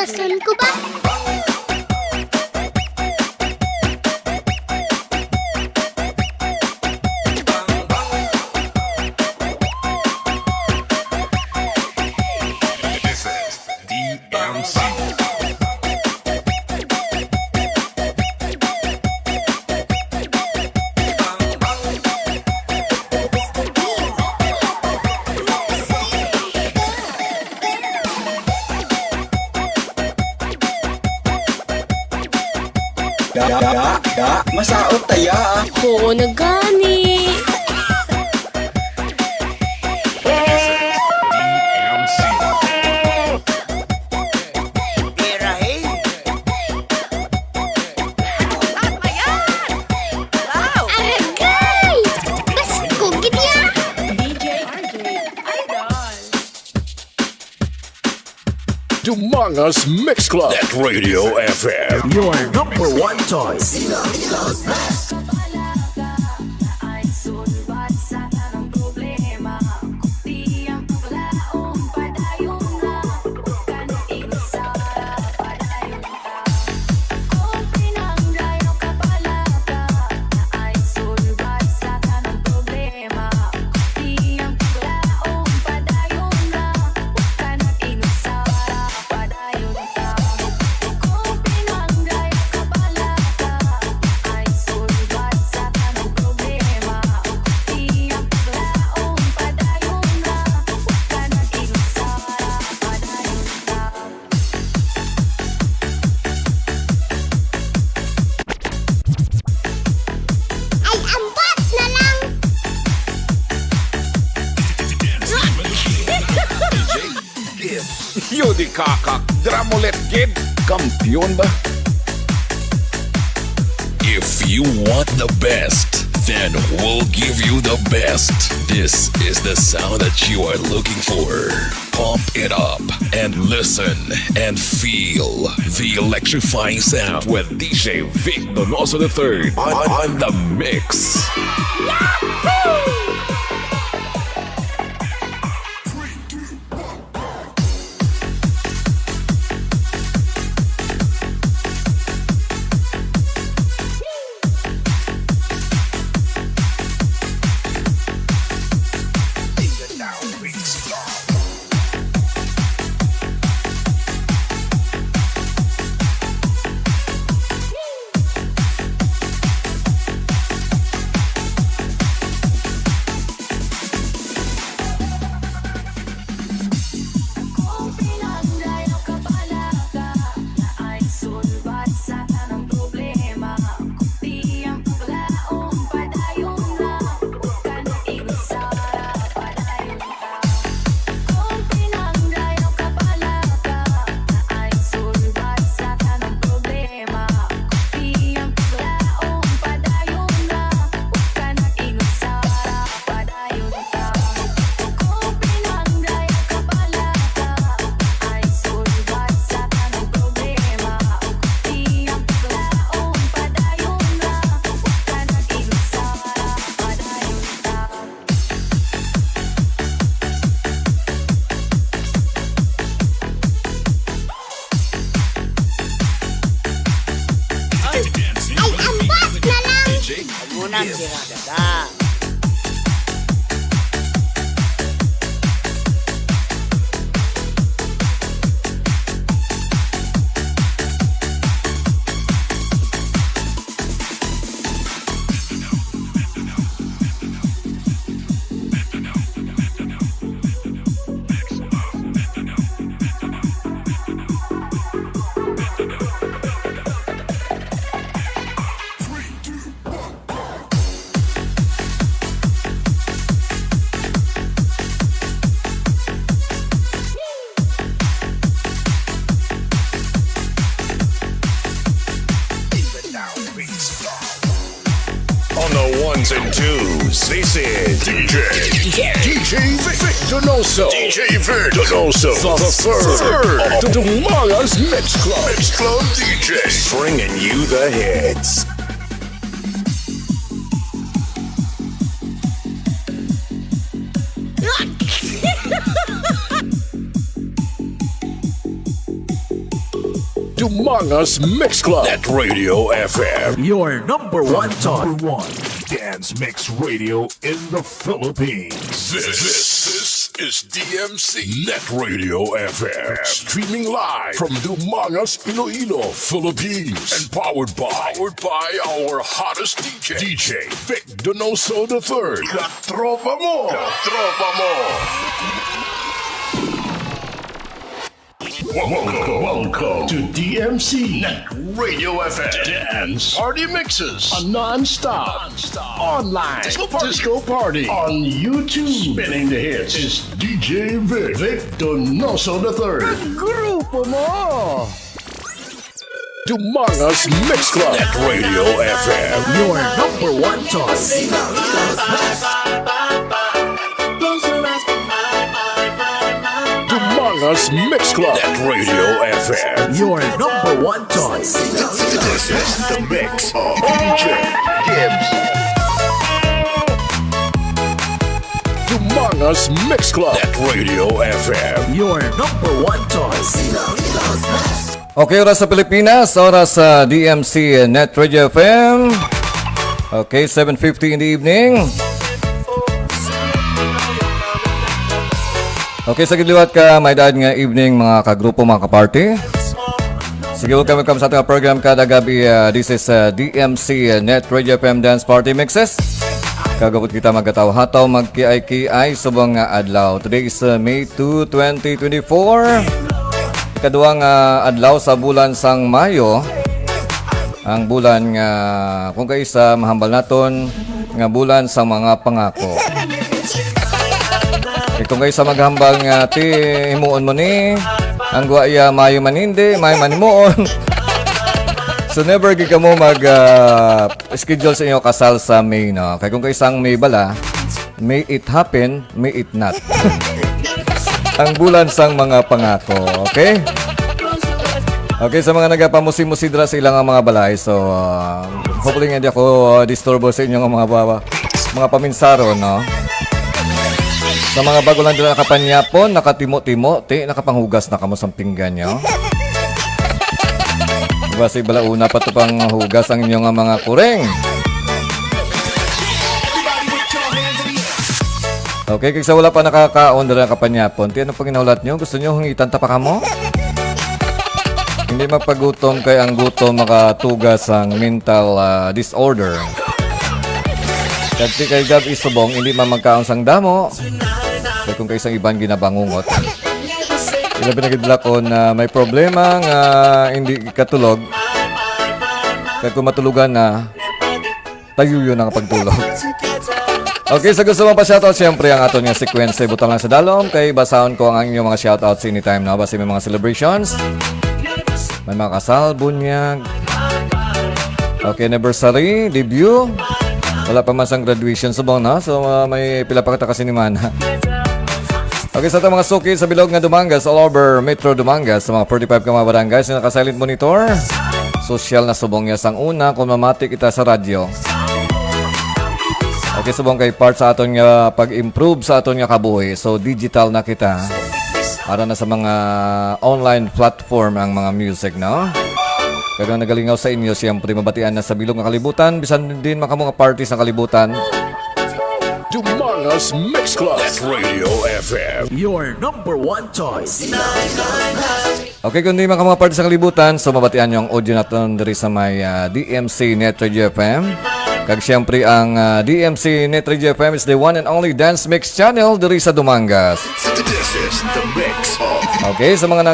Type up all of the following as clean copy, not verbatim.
Asan ko ba? This is DMC. Masaot taya ah. Oo na gani. DMC. Aragay! Basko gid ya! Humongous Mix Club at Radio FM. Your number one choice. Ay, ampat na lang! Yudi kakak, dramulet kid. Kampiyon ba? If you want the best, then we'll give you the best. This is the sound that you are looking for. Pump it up and listen and feel the electrifying sound with DJ Vic Donoso III on the mix. Ay, ampat na lang! Unang tirada. On the ones and twos, this is DJ Vic Donoso. DJ Vic Donoso, the third of the Humongous Mix Club DJs, bringing you the hits. Dumangas Mix Club. Net Radio FM. Your number one choice. Number one dance mix radio in the Philippines. This is DMC Net Radio FM. Streaming live from Dumangas, Iloilo, Philippines. And powered by our hottest DJ Vic Donoso III. Katropa mo! Katropa mo! Welcome to DMC Net Radio FM Dance Party Mixes, a non-stop online disco party on YouTube. Spinning the hits is DJ Vic Donoso III. Grupo mo! Dumangas Mix Club. Net Radio FM. Your number one choice. Dumangas Mix Club. Net Radio FM. Your number one choice. This is the mix of DJ Gibbs. Dumangas Mix Club. Net Radio FM. Your number one choice. Okay, oras sa Pilipinas, oras sa DMC Net Radio FM. Okay, 7:50 in the evening. Okay, sa giliwat ka, may daan nga evening mga kagrupo, mga kaparty. Sige, welcome sa ating program kada gabi. This is DMC Net Radio FM Dance Party Mixes. Kagabot kita magkataw-hataw, magkiay-kiay subang adlaw. Today is May 2, 2024. Ikaduang adlaw sa bulan sang Mayo. Ang bulan nga kung kayo sa mahambal naton nga bulan sa mga pangako. Kung kayo sa maghambal nga ti himuon mo ni ang guaya Mayo man hindi, Mayo man himuon. So never gid mo mag schedule sa inyo kasal sa May, no? Kaya kung kayo sang May bala, may it happen, may it not. Ang bulan sang mga pangako, okay? Okay, sa mga nagapamusi-musidra sa ilang mga balay, so hopefully hindi ako disturbo sa inyong mga paminsaro, no? Sa mga bago lang dila nakapanyapon, nakatimo-timo, nakapanghugas na kamo sa pinggan nyo. Basi balauna pa ito pang hugas ang inyong mga kureng. Okay, kaya wala pa nakakaon dala kapanyapon, ano pag inaulat nyo? Gusto nyo hungitan ta pa kamo? Hindi magpagutom kay ang gutom makatugas ang mental disorder. Kaya kay Gab isubong, hindi man magkaon sang damo. Kaya kung kayo sang ibang ginabangungot. Ilabi na gidla ko na may problema nga hindi katulog. Kaya kung matulugan na, tayo yun ang pagtulog. Okay, sa gusto mo pa shoutout, siyempre ang aton nga sequence butang lang sa dalom. Kay basahon ko ang inyong mga shoutouts anytime, no? Basta may mga celebrations, may mga kasal, bunyag, okay, anniversary, debut. Wala pa man sang graduation subong, no? So may pila pa kita kasi ni Mana. Okay, sa itong mga suki sa bilog nga Dumangas, all over Metro Dumangas, sa mga 45 ka mga barangays na naka-silent monitor. Social na subong niya sang una kung mamatik kita sa radyo. Okay, subong kay part sa aton nga pag-improve sa aton nga kabuhi. So digital na kita para na sa mga online platform ang mga music, no? Kaya nagalingaw sa inyo, siyempre mabatian na sa bilog nga kalibutan, bisan din makamong party sa kalibutan. Dumangas Mix Club. Net Radio FM. Your number one choice. Okay, kung di makamong party sa kalibutan, so mabatian nyo ang audio natin dari sa may DMC Net Radio FM. Kag siyempre ang DMC Net Radio FM is the one and only dance mix channel dari sa Dumangas. This is the mix of Okay, sa mga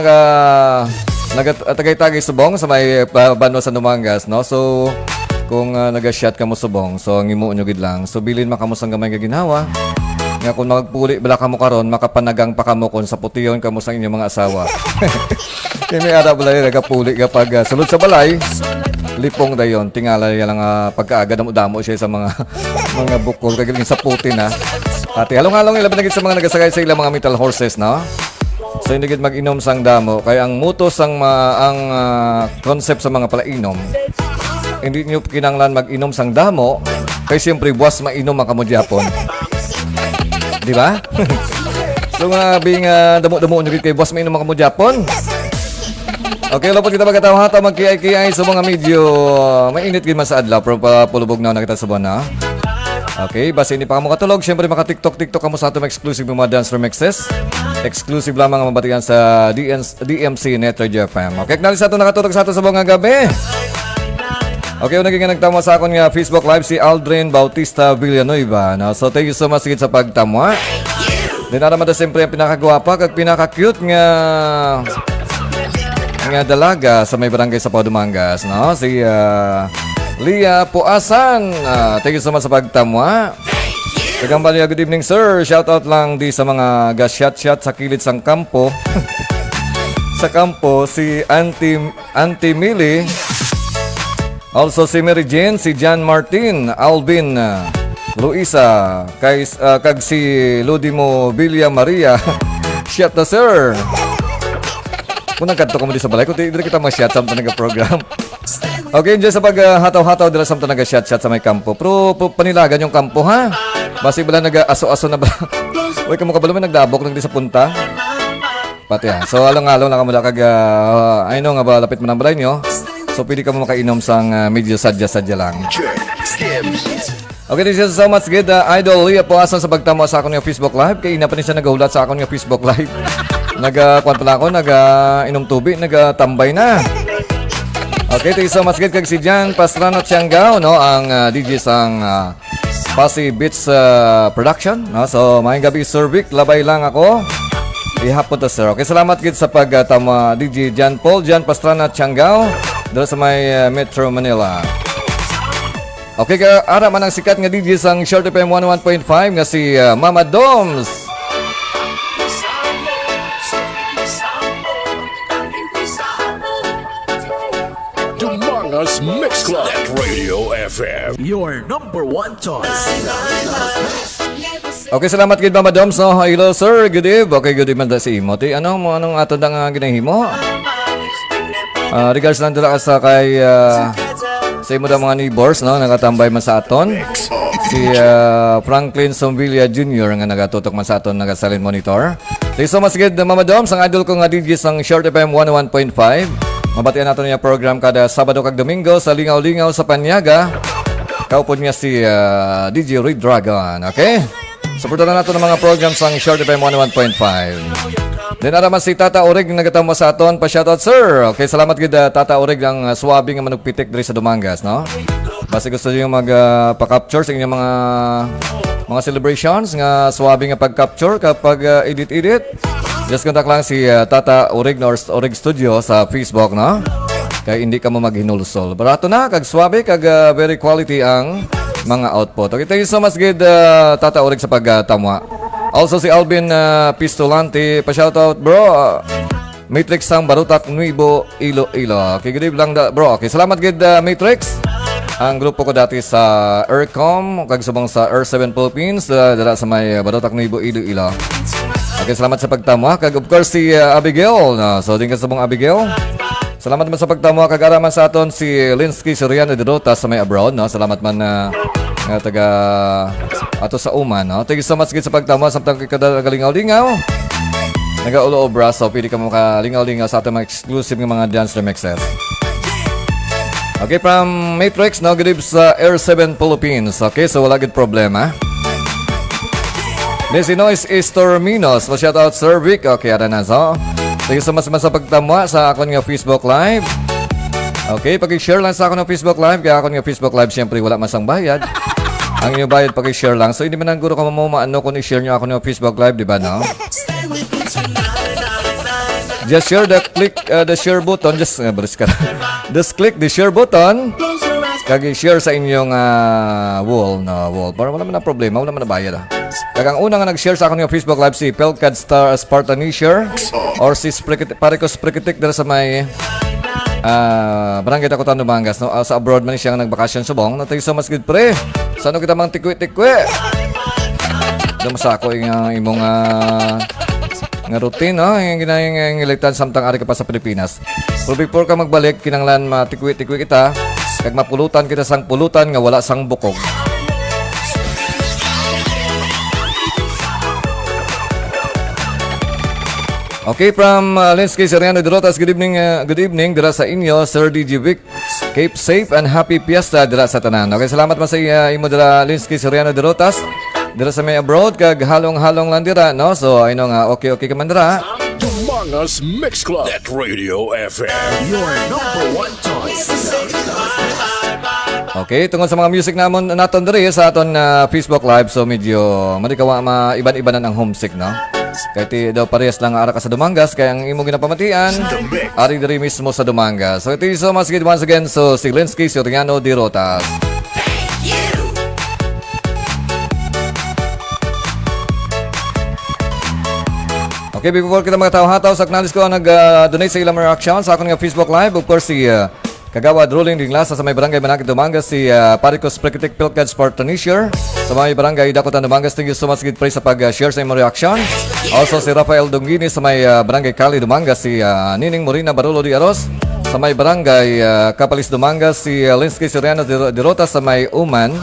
nagatagay-tagay subong sa may bando sa Dumangas, no? So kung naga-shot ka mo subong, so ang imo nyo gid lang. So bilin makamo sang gamay nga ginawa. Nga kung magpuli bala kamo karon, makapanagang pa kamo kon sa putiyon kamo sang inyong mga asawa. Kaya may ara balay nagapuli kapag sulod sa balay. Lipong dayon, tingala niya lang pagkaaga damo siya sa mga bukol kagaling sa puti na. Ate halong-halong ilaban na gid sa mga nagasakay sa ilang mga metal horses, no? So hindi gid mag-inom sang damo kay ang mutos ang concept sa mga palainom. Hindi nyo kinanglan mag-inom sang damo kay siyempre buwas mainom ang kamo Japon. Di ba? So nga being damo-damo nyo kay buwas mainom ang kamo Japon. Okay, lupot kita magkatawa-hata magkiay-kiay sa mga medyo mainit gid man sa adlaw pero pulubog na nakita sa buwan na. Okay, basta hindi pa kamo katulog, syempre maka-TikTok kamo sa atong exclusive mga dance remixes. Exclusive lamang ang mabatikan sa DMC Net Radio FM. Okay, knali sa ato nakatutok sa ato sa buong gabi. Okay, naging nagtamo sa akon nga Facebook Live si Aldrin Bautista Villanueva. No? So, thank you so much sigit sa pagtamo. Di na naman siyempre ang pinakagwapa kag pinaka-cute nga dalaga sa may barangay sa Paudumangas. No? Si Lia Puasan. Thank you so much sa pagtamo. Kagambali, good evening sir. Shout out lang di sa mga ga-shot sa kilid sang kampo. Sa kampo, si Auntie Millie. Also si Mary Jane, si John Martin, Alvin, Luisa, kag si Ludimo Villa Maria. Shot na sir. Kung nagkanto ka mo di sa balay, kung di kita ma-shot sa nag-program. Okay, enjoy sa pag-hataw-hataw dila sa nag-shot sa may kampo. Pero panilagan yung kampo ha. Basi bala nag-aso-aso na ba? Uy, kamo ka ba naman nagdabok nagdi sa punta? Pati ha. So along-along lang kamo kag I know nga ba lapit mo ng balay nyo. So, pwede ka mo makainom sang medyo sadya-sadya lang. Okay, this is so much good. Idol Lia po asan sa pagtamo sa akong Facebook Live. Kaya ina pa niya nagahulat sa akong Facebook Live. Nagkuhan pala ako, nag-inom tubig, nagtambay na. Okay, thank you so much good. Kag si Jan Pastrano Tianggao, no? Ang DJ sang Pasi Beats Production. No? So, maayong gabi, Sir Vic. Labay lang ako. Ihapon to, sir. Okay, salamat good sa pagtamo DJ Jan Pastrano Tianggao. Doon sa may Metro Manila. Okay, ara man ang sikat nga DJ sang Short FM 101.5 nga si Mama Doms. Dumangas Mix Club at Radio FM. Your number one choice. Okay, salamat kay Mama Doms. No? Hello sir, good eve. Okay, good eve man da si Imoti. Anong ato nga ginahimo? Regards lang dala sa kay sa imo da mga neighbors no nagatambay man sa aton. Si Franklin Somvilla Jr. nga nagatutok man sa aton nagasalin monitor. Thank you so much good Mama Dom sang idol ko nga DJ sang Short FM 101.5. Mabatian nato niya program kada Sabado kag Domingo sa Lingaw-Lingaw sa Panyaga. Kaupod niya si DJ Red Dragon, okay? Suportahan nato ng mga program sang Short FM 101.5. Then araman si Tata Orig nagatamo sa aton pa shoutout sir. Okay, salamat gid Tata Orig ang swabe nga manugpitik diri sa Dumangas, no? Basta gusto niyo pa-capture sa inyong mga celebrations nga swabe nga pag-capture kapag edit. Just contact lang si Tata Orig or Orig Studio sa Facebook, no? Kaya hindi ka mo maghinulsol. Barato na kag swabe kag very quality ang mga output. Okay, thank you so much gid Tata Orig sa pagtamwa. Also si Alvin Pistolante, pa-shoutout bro. Matrix sang Barutak Nuibo Iloilo. Okay, good evening lang bro. Okay, salamat gid Matrix. Ang grupo ko dati sa Aircom, kag subong sa Air7 Philippines, dala sa may Barutak Nuibo Iloilo. Okay, salamat sa pagtamo. Kag of course si Abigail. No? So din ka subong Abigail. Salamat man sa pagtamo kag araman sa aton si Linsky Soriano de Rota sa may abroad, no? Salamat man nga taga ato sa Uman, no? Thank you so much sa pagtamo samtang kagalingaw-lingaw. Nagaulo obra, so pwede ka makalingaw-lingaw sa ating mga exclusive ng mga dance remixes. Okay, from Matrix, no? Good evening sa Air7 Philippines. Okay, so wala good problema. This Noise is Torminos. So shout out Sir Vic. Okay, ada na so. Thank you so much sa pagtamo sa akong nga Facebook Live. Okay, pag-share lang sa akong nga Facebook Live. Kaya akong nga Facebook Live, syempre wala masang bayad. Ang inyong bayad pag-share lang. So hindi man ang guro ka maano kung i-share nyo ako ng Facebook Live, di ba, no? Just share the share button. Just click the share button. Kag i-share sa inyong wall, no? Wall. Para wala man na problema, wala man na bayad. Kag ang una nga nag-share sa akong yung Facebook Live si Pelcad Spartanisher or si Paricos Sprikitik dala sa may Barangay Takutan, Dumangas, no? Sa abroad man siya nagbakasyon subong. Thank you so much good pre. Sano kita mang tikwi-tikwi? Dama sa ako yung imong nga routine, no? Yung ginayang iligtan samtang ari ka pa sa Pilipinas. Pero before ka magbalik, kinanglan matikwi-tikwi kita. Kag mapulutan kita sang pulutan nga wala sang bukog. Okay, from Linsky Seriano de Rotas, good evening dira sa inyo, Sir DJ Vic. Keep safe and happy fiesta dira sa tanan. Okay, salamat man sa imo dira Linsky Seriano de Rotas. Dira sa may abroad kag halong-halong lang dira, no? So I know nga okay ka man dira. Dumangas Mix Club at Radio FM. Your number one choice. Okay, tungkol sa mga music naton diri sa aton Facebook Live, so medyo madikawa iban-iba na ng homesick, no? Kahit daw parehas lang ara ka sa Dumangas, kaya ang imo ginapamatian, ari diri mismo sa Dumangas. So ito is so much good once again, so si Linsky Soriano de Rotas. Okay, before kita mga tao-hataw, sa acknowledge ko nag-donate sa ilang reaction sa akong Facebook Live. Of course, si Kagawad Rolling Dinglasa sa may barangay Manakit Dumangas, si Paricos Prekitik Pilkad Sport Tanisher sa may barangay Dakotan Dumangas. Thank you so much good praise sa pag-share sa imong reaction. Also si Rafael Dongini sa may barangay Cali Dumangas, si Nining Morina Barolo de Aros sa may barangay Capalis Dumangas, si Linsky Soriano de Rotas sa may Uman.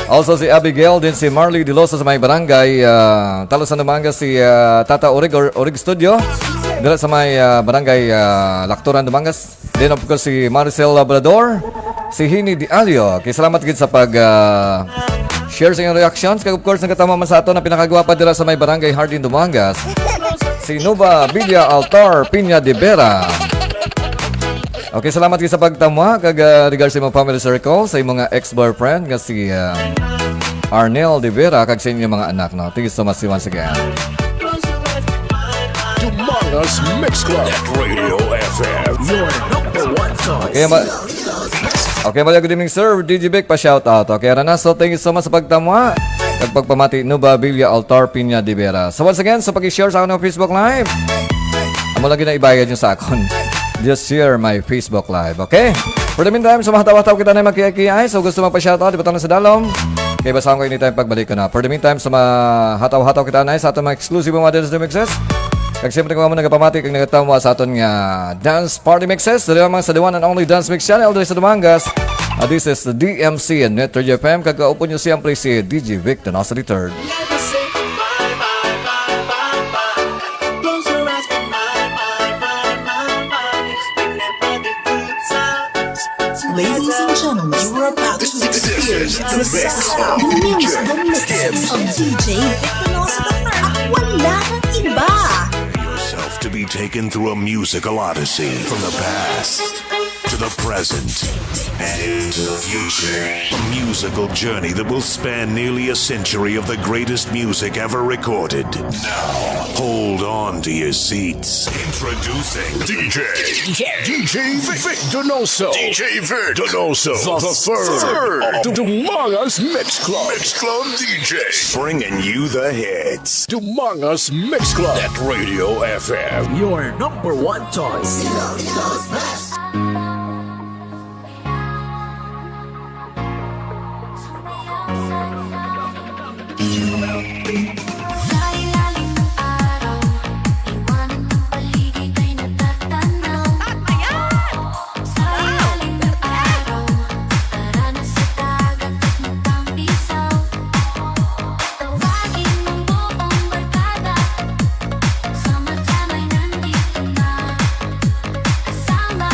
Also si Abigail, din si Marley Diloso sa may barangay Talosan Dumangas, si Tata Orig Studio dira sa may barangay Lactoran Dumangas. Then of course si Maricel Labrador, si Hini Di Alio. Okay, salamat gid sa pag share sa inyong reactions. Kaya of course nagkatama man sa ato na pinakagwapa dira sa may barangay Hardin Dumangas, si Nova Villa Altar Piña de Vera. Okay, salamat gid sa pagtamwa kag regards sa imong family circle, sa imong ex-boyfriend nga si Arnel de Vera kag sa inyong mga anak, no. Thank you so much once again. Dumangas Mix Club at Radio FM. Your number one choice. Okay, good evening sir, DJ Vic pa shout out. Okay, Ranaso, thank you so much sa pagtamwa kag pagpamati Nova Villa Altar Piña de Vera. So once again, sa pag-share sa akong Facebook Live, amo lagi na ibayad nyo sa akon. Just share my Facebook Live, okay? For the meantime, sa mga tawa-tawa kita na magkiyay-kiyay, so gusto magpa-shoutout, di ba tanong sa dalom? Okay, basahan ko anytime pagbalik ko na. For the meantime, sa mga hataw-hataw kita na sa ating mga exclusive mga dance mixes, kag siyempre kung mo nagapamati kag nagatawa sa aton nga dance party mixes, dali mga sa the one and only dance mix channel dali sa Dumangas. This is the DMC and Metro FM, kag kaupo nyo siyempre si DJ Vic Donoso III. Ladies and gentlemen, you are about to experience the sound, the music, the mixes of DJ Vic Donoso III. At wala nang iba. Yourself to be taken through a musical odyssey from the past to the present and into the future. A musical journey that will span nearly a century of the greatest music ever recorded. Now, hold on to your seats. Introducing DJ Vic Donoso. DJ Vic Donoso. The third of Dumangas Mix Club. Mix Club DJs. bringing you the hits. Dumangas Mix Club at Radio FM. Your number one choice. Sama-sama'y nandito na, kasama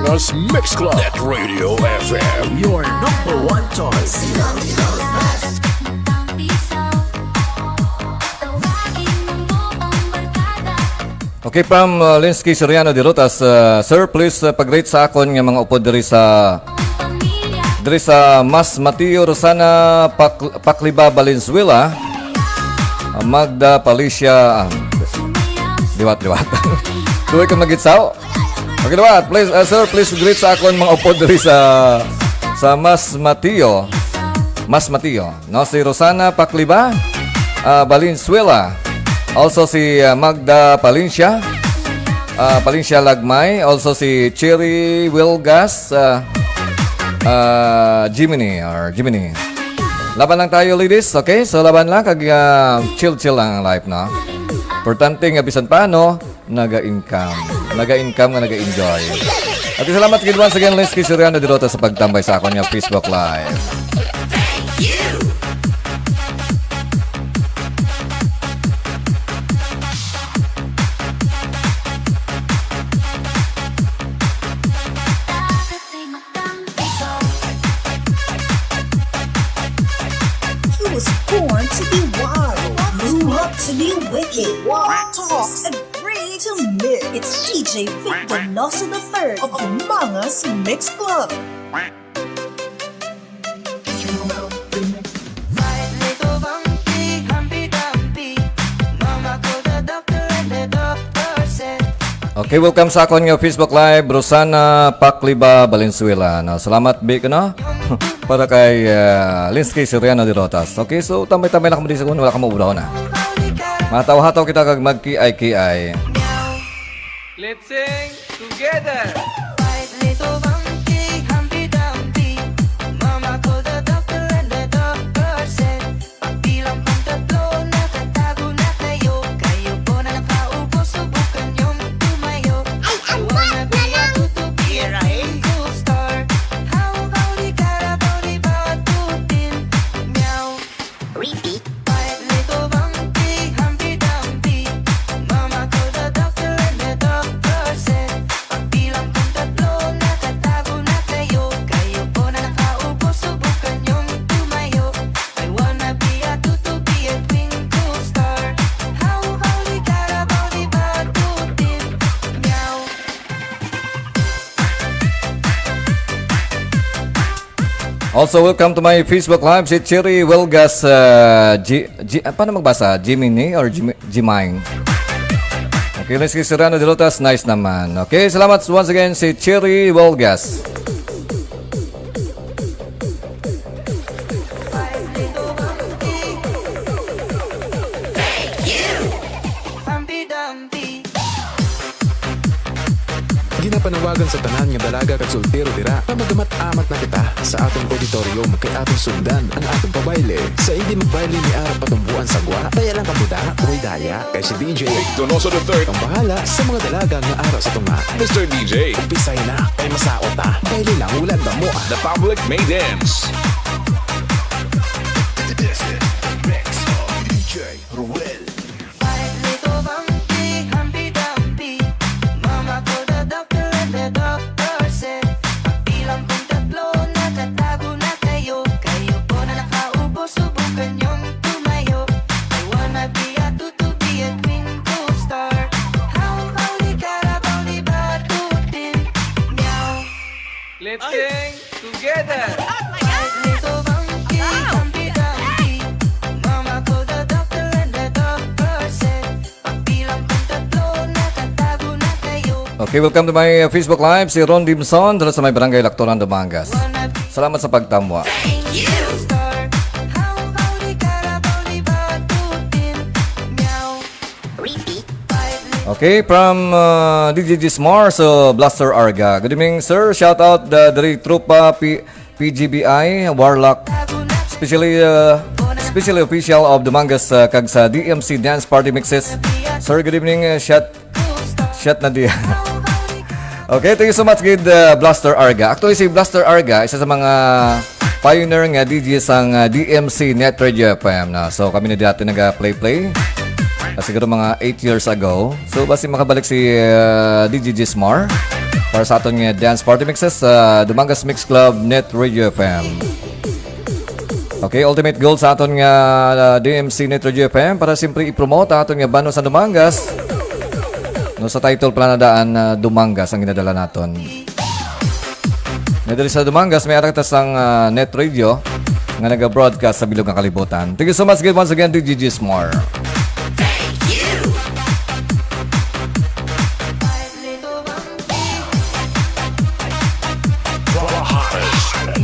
joining us, Mix Club at Radio FM. Your number one choice. Okay, from Linsky Soriano de Rotas, sir, please pag-rate sa akon nga mga upod diri sa Mas Mateo Rosana Pakliba Valenzuela, Magda Palicia, liwat. Tuloy ka magitsaw. Okay, liwat. Please, sir, please greet sa akon mga upod diri sa Mas Mateo. No, si Rosana Pakliba Valenzuela. Also si Magda Palincia Lagmay. Also si Cherry Wilgas Jiminy. Laban lang tayo, ladies. Okay? So laban lang kag chill lang ang life, no? Importante nga bisan paano naga-income nga naga-enjoy. At salamat gid once again Linsky Soriano de Rota sa pagtambay sa akon nga Facebook Live. He was born to be wild, grew up to be wicked, walk, talk, and bring to mix. It's DJ Vic Donoso the Third of the Mangas Mix Club. Okay, welcome sa akon nga Facebook Live, Rosana Pakliba Valenzuela. No, salamat big no. Para kay Linsky Soriano de Rotas. Okay, so tambay-tambay lang mo din sa kuno, wala ka maubraw na. Mataw-hataw kita kag magkiay-kiay. Let's sing together. Also, welcome to my Facebook Live, si Cherry Wilgas, paano magbasa? Jiminy or Jimine? Okay, Linsky Soriano de Rotas, nice naman. Okay, salamat once again si Cherry Wilgas. Ginapanawagan sa tanan nga dalaga kag soltero dira na magamat-amat na kita sa atong auditorium kay atong sundan ang atong pabayle. Sa hindi magbayle ni Arap patumbuan sa gwa, kaya lang kamuda, uy daya kay si DJ Donoso the Third ang bahala sa mga dalaga nga araw sa tunga. Mr. DJ, Umpisay na kay masaot ta. Bayle lang ulan ba mo the public may dance. This is Mix of DJ Ruel. Let's sing together. Okay, welcome to my Facebook Live, si Ron Dimson, dala sa may barangay Lactoran, Dumangas. Salamat sa pagtamwa. Okay, from DJ Gismar, so Blaster Arga. Good evening, sir. Shout out the Trupa PGBI, Warlock, especially official of the Mangas kag sa DMC Dance Party Mixes. Sir, good evening. Shot na di. Okay, thank you so much kid Blaster Arga. Actually, si Blaster Arga, isa sa mga pioneer nga DJ sang DMC Net Radio FM na. So, kami na dati nag-play. siguro mga 8 years ago. So basi makabalik si DJ Gismar para sa aton nga dance party mixes sa Dumangas Mix Club Net Radio FM. Okay, ultimate goal sa aton nga DMC Net Radio FM para simpre i-promote aton nga bano sa Dumangas. No, sa title pala na daan Dumangas ang ginadala naton. Nadali sa Dumangas may aratas ang Net Radio nga naga-broadcast sa bilog ng kalibutan. Thank you so much again once again DJ Gismar.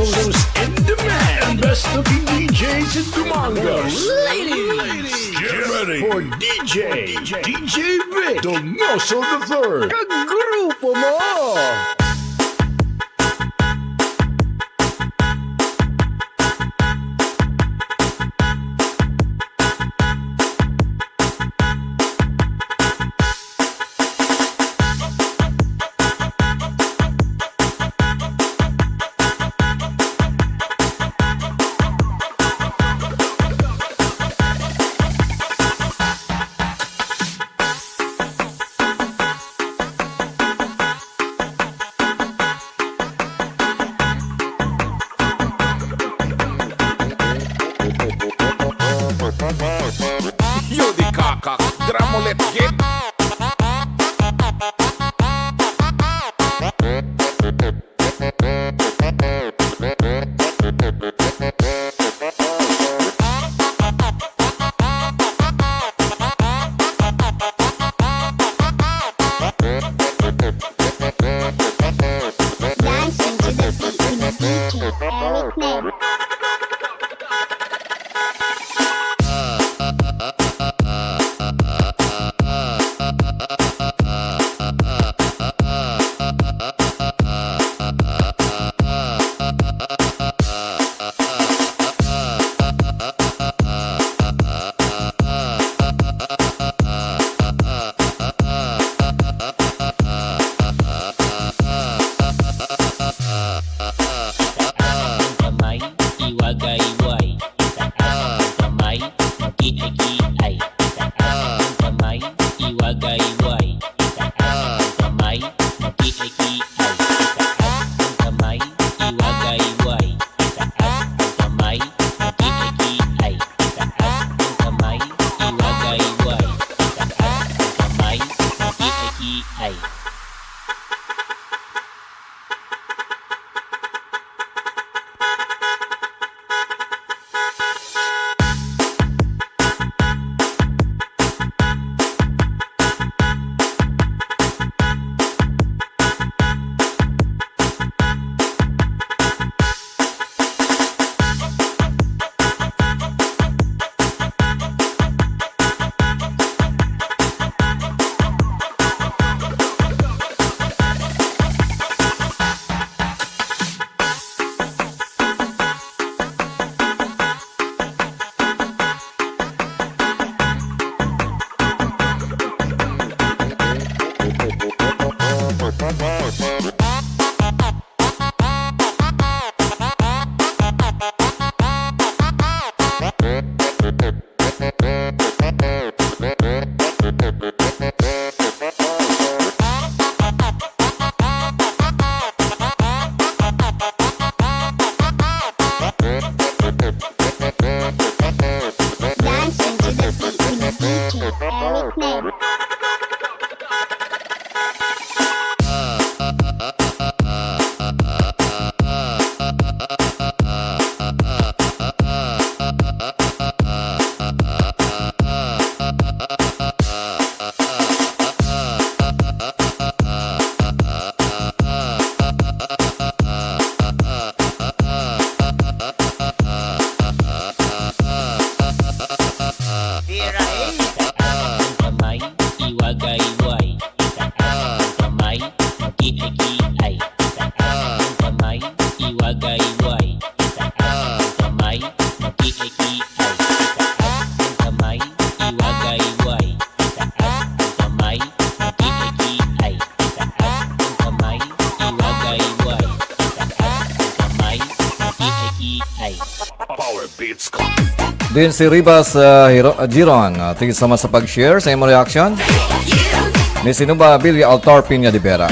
Most in demand, best looking DJs in Dumangas. Ladies, get ready for DJ Vic Donoso the Third. Kagrupo mo! Yo di kakak, dramolet get. Dancing to the beat with DJ REMIX. Kamay, iwagayway. Itaas ang kamay, magkikiay. Itaas ang kamay, iwagayway. Itaas ang kamay, magkikiay. Itaas ang kamay, iwagayway. Itaas ang kamay, magkikiay. Itaas ang kamay, iwagayway. Itaas ang kamay, magkikiay. Dancing to the beat with DJ REMIX. Ang kamay, iwagayway. Itaas ang kamay, magkikiay. Itaas ang kamay, iwagayway. Itaas ang kamay, magkikiay. Itaas ang kamay, iwagayway. Itaas ang kamay, magkikiay. Itaas ang kamay, iwagayway. Itaas ang kamay, magkikiay. Power Beats Club. Din si Ribas Giron, tingin sama sa pag-share sa imo reaction. Ni Sinuba Billy Altar Piña de Vera.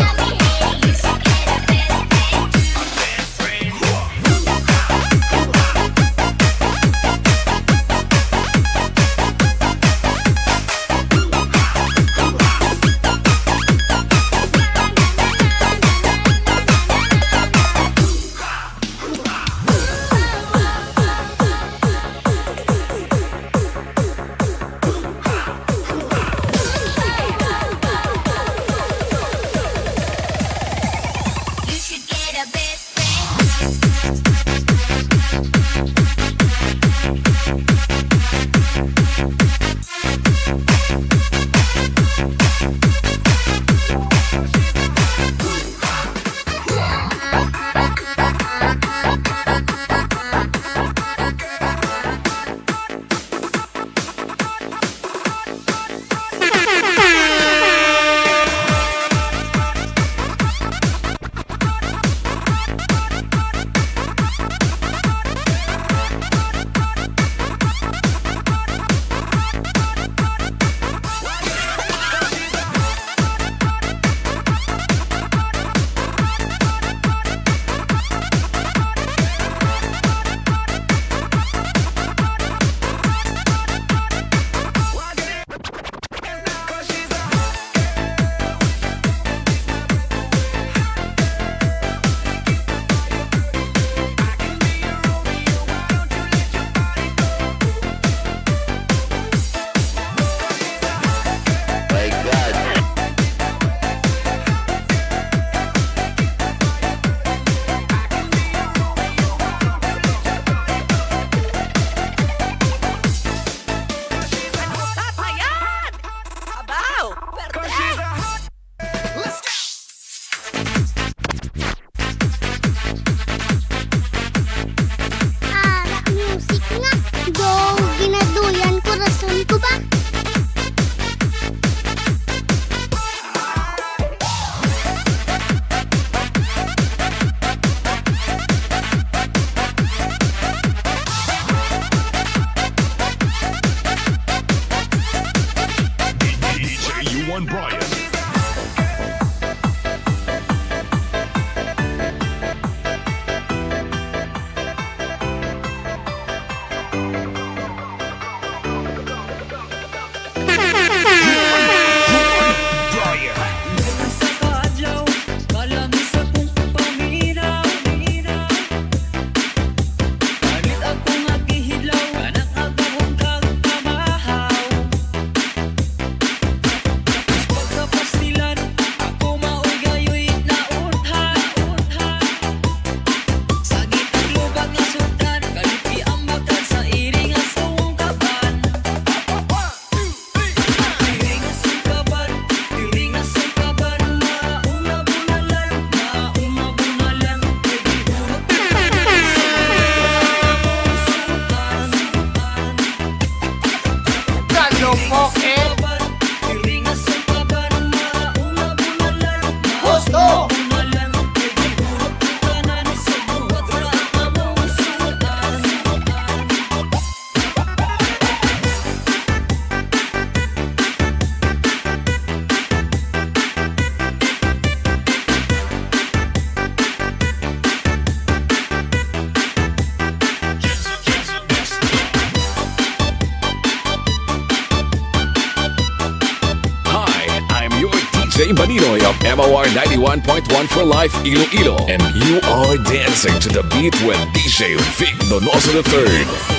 DJ Maninoy of MOR 91.1 for Life Iloilo. And you are dancing to the beat with DJ Vic Donoso III.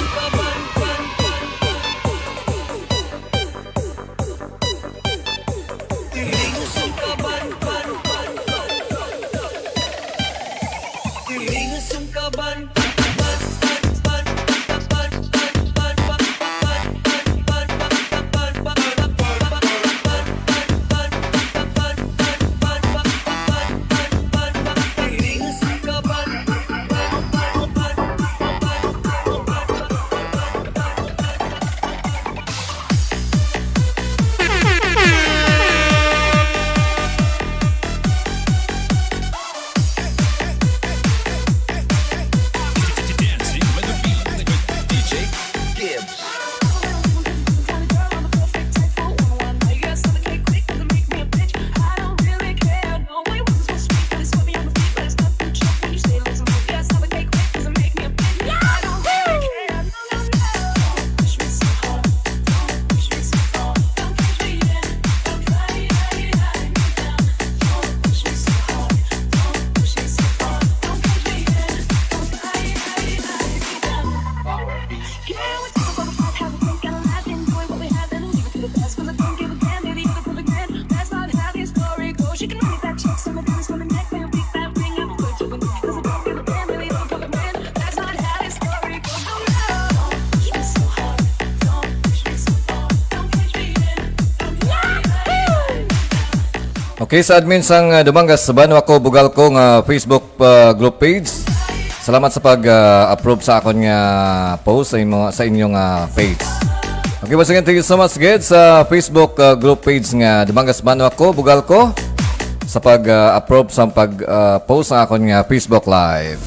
Okay, sa admin sang Dumangas, bano ako bugal ko nga Facebook group page. Salamat sa pag-approve sa akon nga post sa inyong page. Okay, once again, thank you so much guys sa Facebook group page nga Dumangas, bano ako bugal ko sa pag-approve sa pag-post sa akon nga Facebook Live.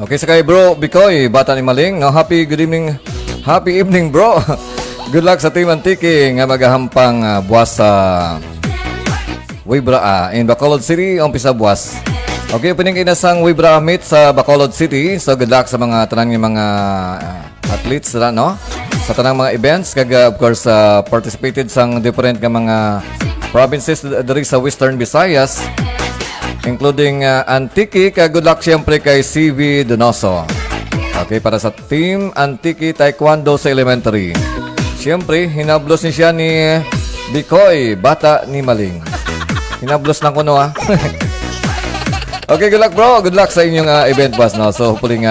Okay, sakay bro, Bikoy, bata ni Maling. No, happy evening bro. Good luck sa Team Antique nga magahampang buwas sa Wibra in Bacolod City, umpisa buwas. Okay, opening inasang Wibra meet sa Bacolod City. So good luck sa mga tanang mga athletes no? Sa tanang mga events kaga of course participated sang different nga mga provinces diri sa Western Visayas, including Antique. Good luck siyempre kay CV Donoso. Okay, para sa Team Antique Taekwondo sa elementary. Siyempre, hinablos ni siya ni Bikoy, bata ni Maling. Hinablos lang ko no Okay, good luck bro. Good luck sa inyong event boss no. So hopefully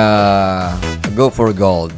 go for gold.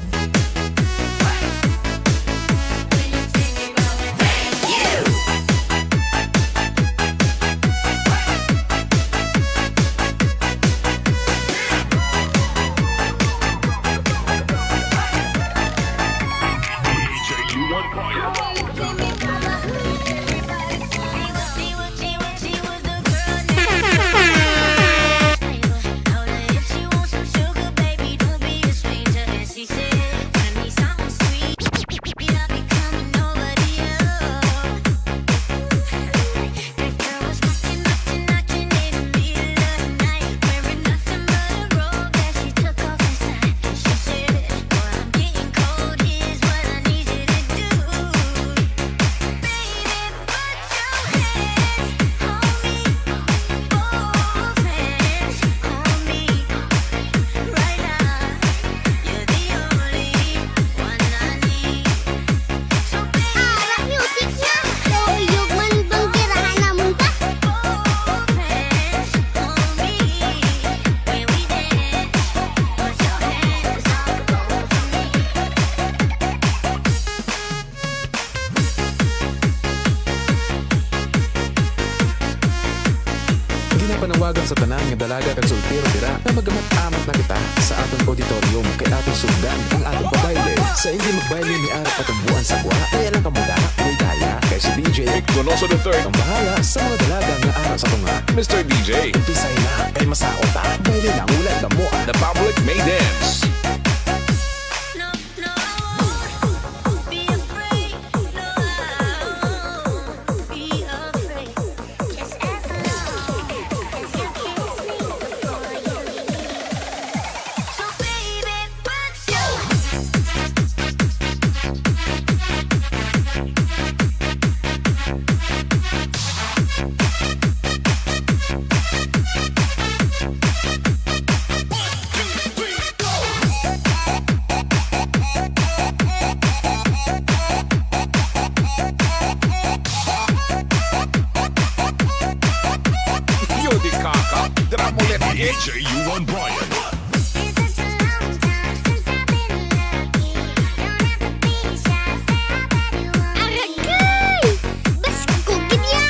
Panawagan sa tanan nga dalaga kag sultiro dira na magamat-amat na kita sa atong auditorium kay atong sugdan ang atong pabayle. Sa hindi magbayle ni ara patumbuan sa gwa, kaya lang kamuda, may daya kay si DJ Donoso the Third ang bahala sa mga dalaga nga ara sa tunga. Mr. DJ, Umpisay na kay masaot ta, bayle na ulan na mo. the public may dance. DJ U1 Brian. Aragay! Bas ko gidya!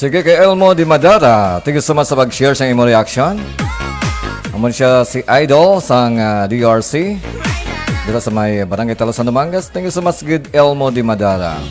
Sige kay Elmo Di Madara. Thank you so much sa pag-share sa imo reaction. Amon siya si Idol sang DRC. Dito sa may Barangay Talosan, Dumangas. Thank you so much, good Elmo Di Madara.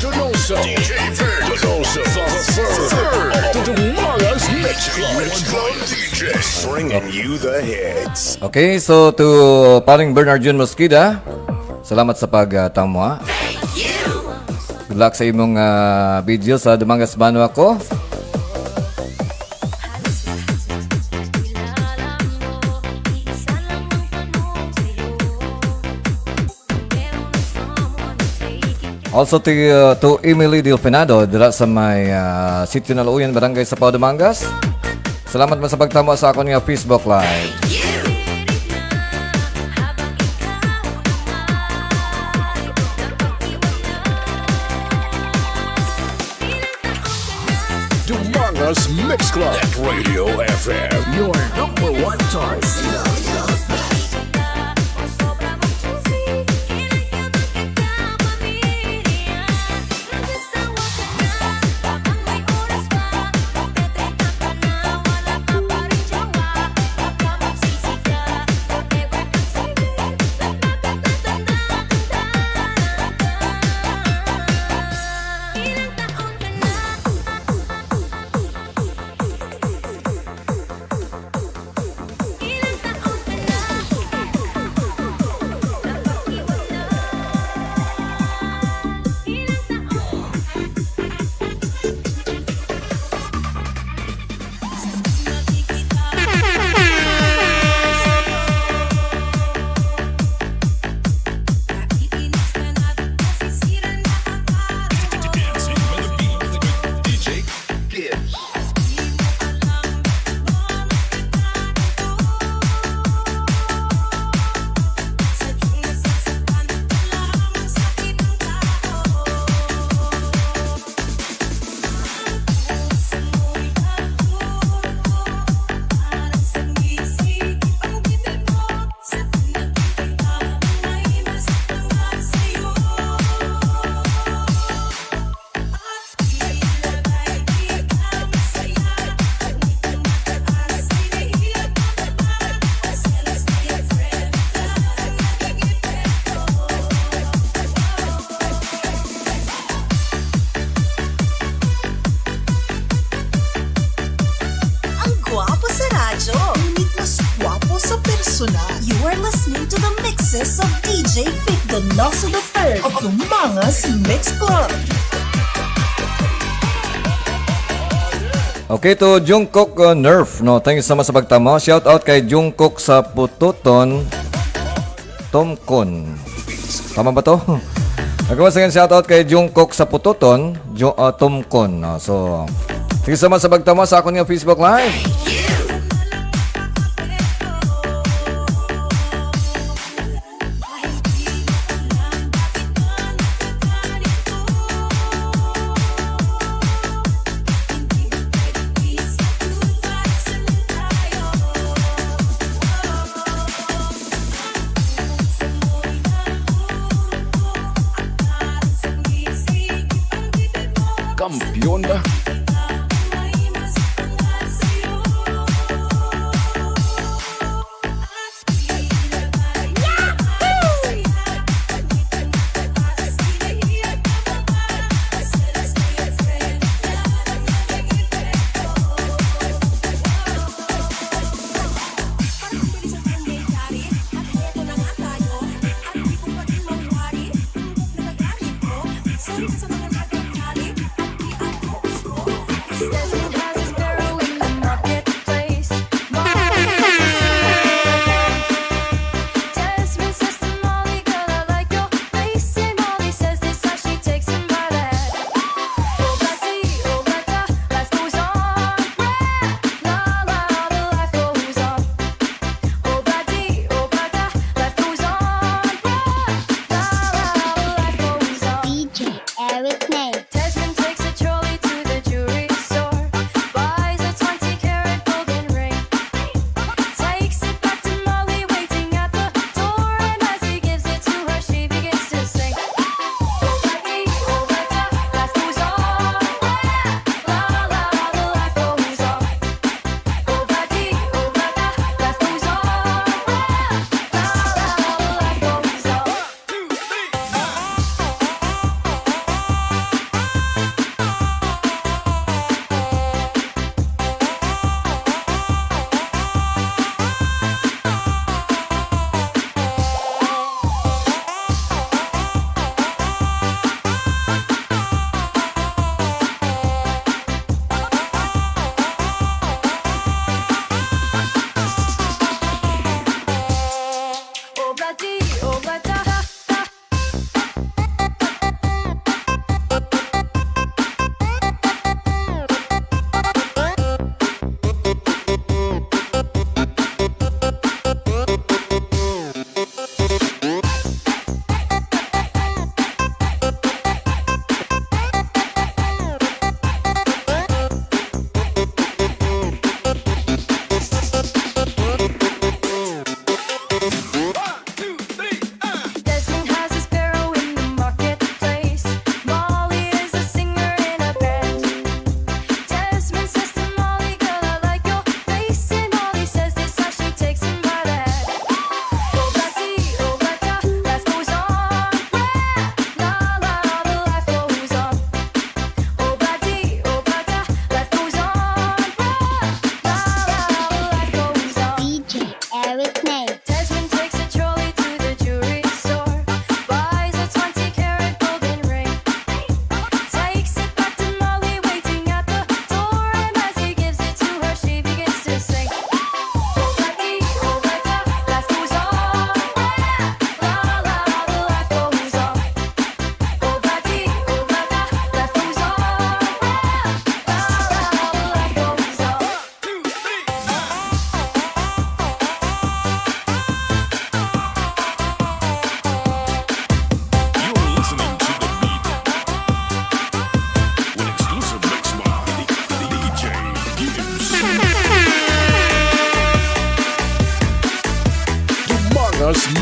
Donoso. DJ Donoso. The Mangas Mix Club DJ. Bringing you the hits. Okay, so to paring Bernard Jun Mosquida, salamat sa pagtamo ha. Good luck sa imong video sa Dumangas Bano ako. Also to Emily Dilpenado dira sa may Sitio Naluyan, Barangay sa Pao, Dumangas. Salamat man sa pagtamo sa akong nga Facebook Live. Dumangas Mix Club at Radio FM. Your number one choice. You are listening to the mixes of DJ Vic Donoso III of Umangas Mix Club. Okay, to Jungkook Nerf, no? Thank you so much sa pagtamo. Shout out kay Jungkook sa Pututon Tomkon. Tama ba to? Once again, shout out kay Jungkook sa Pututon Tomkon. No? So, thank you so much sa pagtamo sa akong Facebook Live. Kampiyon ba?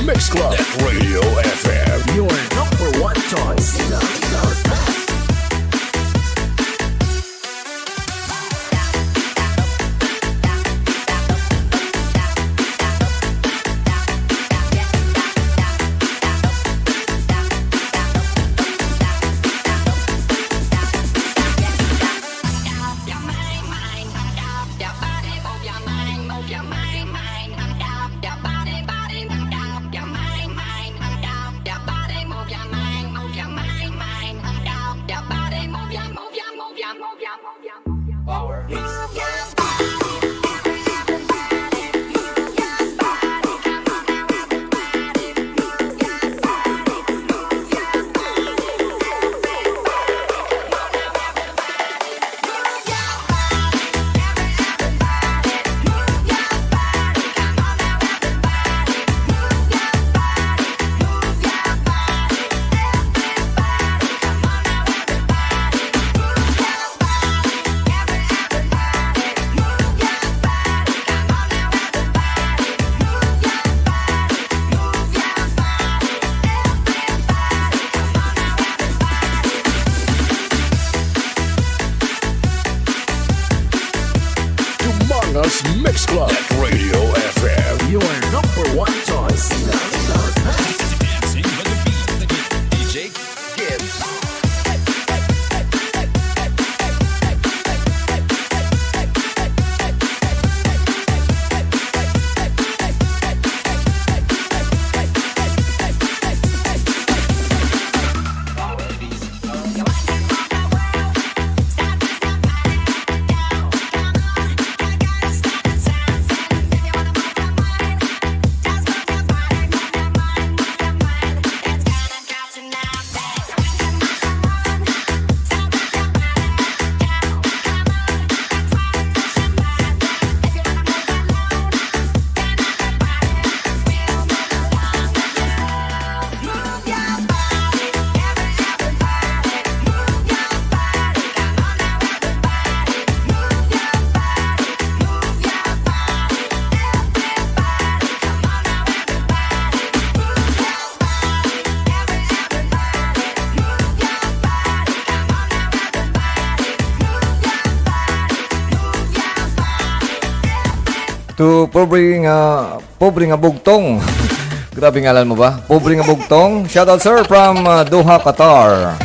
Mix Club Radio FM, your number one choice. Your body, To pobre nga bugtong. Grabe ngalan mo ba? Pobre nga bugtong. Shoutout sir from Doha, Qatar.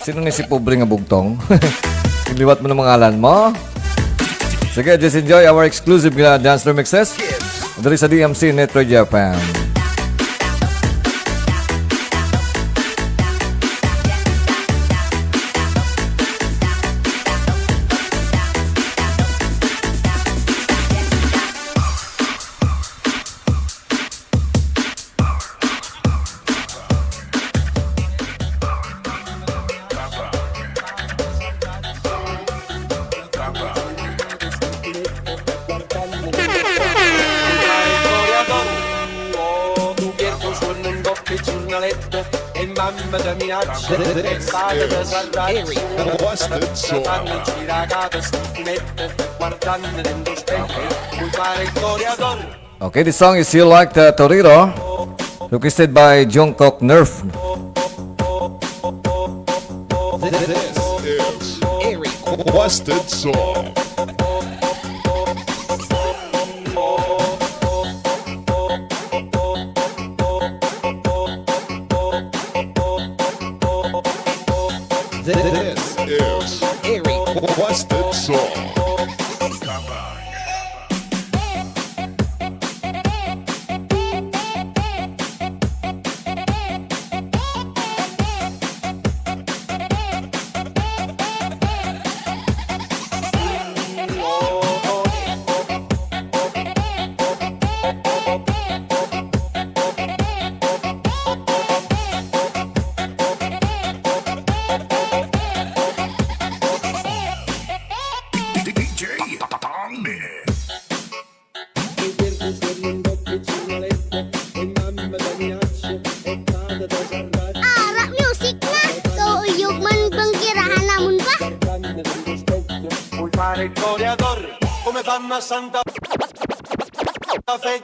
Sino ni si pobre nga bugtong? Iliwat mo ng mga ngalan mo. Sige, just enjoy our exclusive dance remixes. Dari sa DMC Net Radio FM. Okay, this song is You Like the Torito, requested by Jungkook Nerf. This is a requested song. This is a requested song. Santa Fe